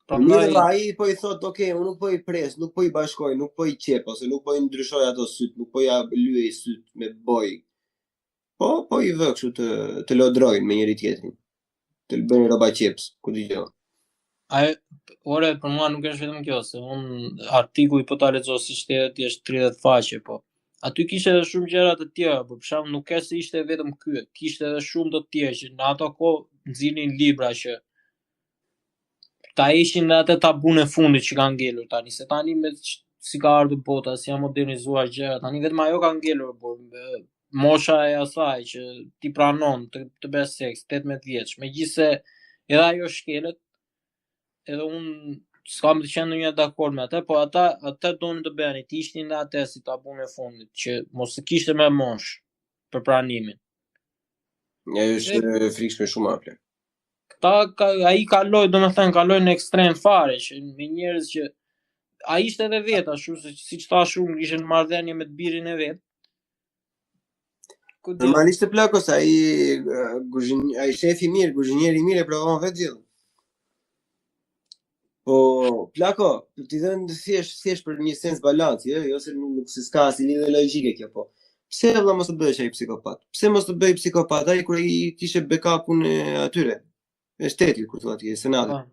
prandaj ai po I thot, "Ok, unë nuk po I pres, nuk po I bashkoj, nuk po I qep ose nuk po I ndryshoj ato syt, nuk po ja lyej syt me boj." Po I vë kështu të lodrojnë me njëri tjetrin. të bëjnë roba qeps, ku dëgjoj. Ore, për mua nuk është vetëm kjo, se unë artikuj po ta lexoj si shtetet është 30 faqe, po. Aty kishte edhe shumë gjëra të tjera, por për shembull nuk ka se ishte vetëm ky, kishte edhe shumë të tjerë që në ato kohë nxirnin libra që ta ishin në atë tabun e fundit që kanë ngelur tani, se tani me si ka ardhur bota, si janë modernizuar gjëra, tani vetëm ajo ka ngelur, por mosha e asaj që ti pranon të bësh seks 18 vjeç, megjithëse edhe ajo shkelet, edhe unë s'kam të qenë ndonjëherë dakord me atë, po ata donin të bënin, të ishin në atë si tabun e fundit, që mos të kishte më mosh për pranimin. Ajo është frikshme shumë apo. Ai kaloi në ekstrem fare, që me njerëz që ai ishte edhe vet ashtu, siç thash unë, ishte në marrëdhënie me të birin e vet. Normalisht të plakos, ai shefi mirë, kuzhinieri mirë e provon vetë gjithë. Po, plako, të t'i dhënë thjesht për një sens balanci, jo se nuk se s'ka si lidhje logjike kjo, po. Pse vëlla mos të bëhesh ai psikopat? Pse mos të bëj psikopat ai kur ai kishte backupun e atyre? E shtetit kur thua ti, e senatit.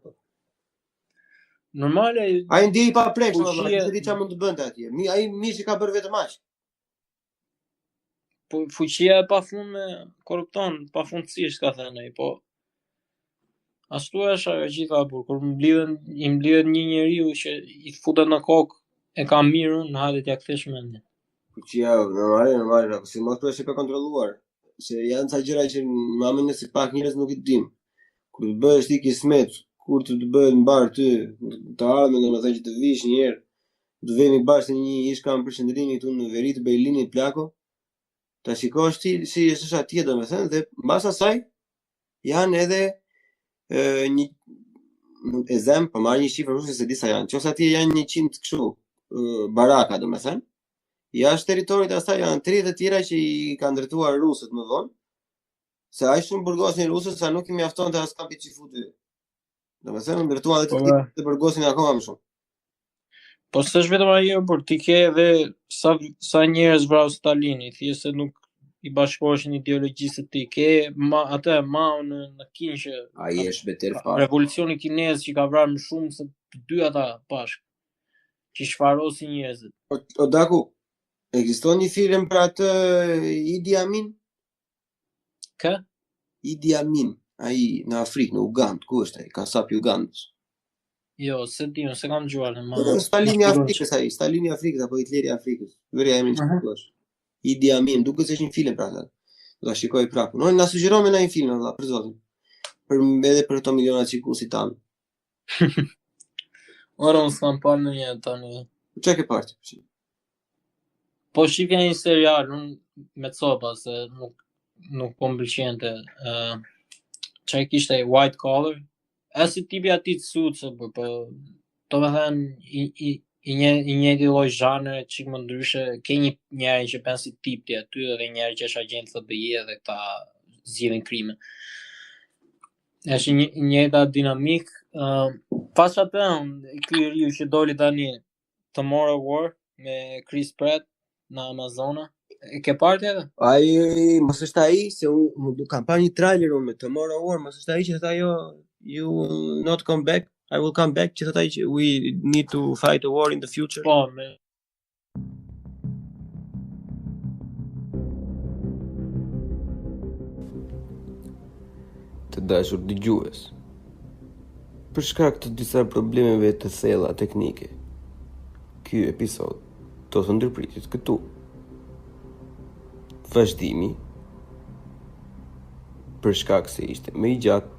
Normale. Ai ndjej pa preksh, vëlla, se di çfarë mund të bënte atje. Ai mirë që ka bërë vetëm aq. Po fuqia e pafund me korrupton, pafundësisht ka thënë ai, po ashtu është ajo gjitha burr, kur i mblidhet një njeriu që i futet në kokë e ka mirun, në hajde t'ja kthesh mendjen. Fuqia normale, si mos po është e kontrolluar, se janë ca gjëra që më mendoj se pak njerëz nuk i dim. Kur të bëhesh ti kismet, kur të bëhet mbar ty, të ardhmen domethënë që të vish një herë, të vemi bashkë në një ishkam përshëndrimi këtu në veri të Berlinit plako, ta shikosh ti si është atje domethënë dhe mbas asaj janë edhe një ezem, po marr një shifër ose se disa janë. Qoftë atje janë 100 kështu baraka domethënë. Jashtë territorit asaj janë 30 të tjera që i kanë ndërtuar rusët më vonë. Se ai shumë burgosin rusët sa nuk i mjaftonte as kampi që futi. Domethënë ndërtuan edhe të burgosin akoma më shumë. Po s'është vetëm ajo, por ti ke edhe sa njerëz vrau Stalini, thjesht se nuk i bashkoheshin ideologjisë të tij. Ke Mao në Kinë që ai është beter fare. Revolucioni kinez që ka vrarë më shumë se të dy ata bashkë, që shfarosin njerëzit. O Daku, ekziston një film për atë Idi Amin? Kë? Idi Amin, ai në Afrikë, në Ugandë, ku është ai? Ka sapi Ugandës. Jo, se di, se kam dëgjuar Stalini i Afrikës ai, Stalini i Afrikës apo Hitleri i Afrikës. Veria Amin çfarë? Idi Amin, duket se është një film pra atë. Do ta shikoj prapë. Unë na sugjeroj me një film valla, për zotin. Edhe për këto miliona çikusit tan. Ora unë s'kam parë ndonjë tani. Çka ke parë ti? Po shifja një serial, unë me copa se nuk po m'pëlqente. Çai kishte White Collar. Asi tipi ati të sucë, po do me thënë i njëjti lloj zhanre, çik më ndryshe, ke njëri që bën si tip ti aty dhe njëri që është agent FBI dhe këta zgjidhin krime. Është një njëjta dinamik. Pas atë, ky riu që doli tani Tomorrow War me Chris Pratt në Amazona. E ke parë edhe? Ai mos është ai se unë kam parë një trailer unë me Tomorrow War, mos është ai që thotë ajo you will not come back, I will come back, që thotë ai që we need to fight a war in the future. Po, me Të dashur dëgjues. Për shkak të disa problemeve të thella teknike, ky episod do të ndërpritet këtu. Vazhdimi, për shkak se ishte më i gjatë,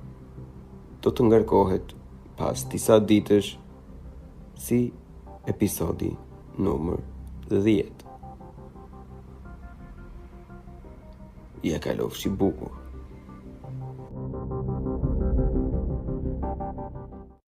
do të ngarkohet pas disa ditësh si episodi numër 10. Ja kalofshi bukur.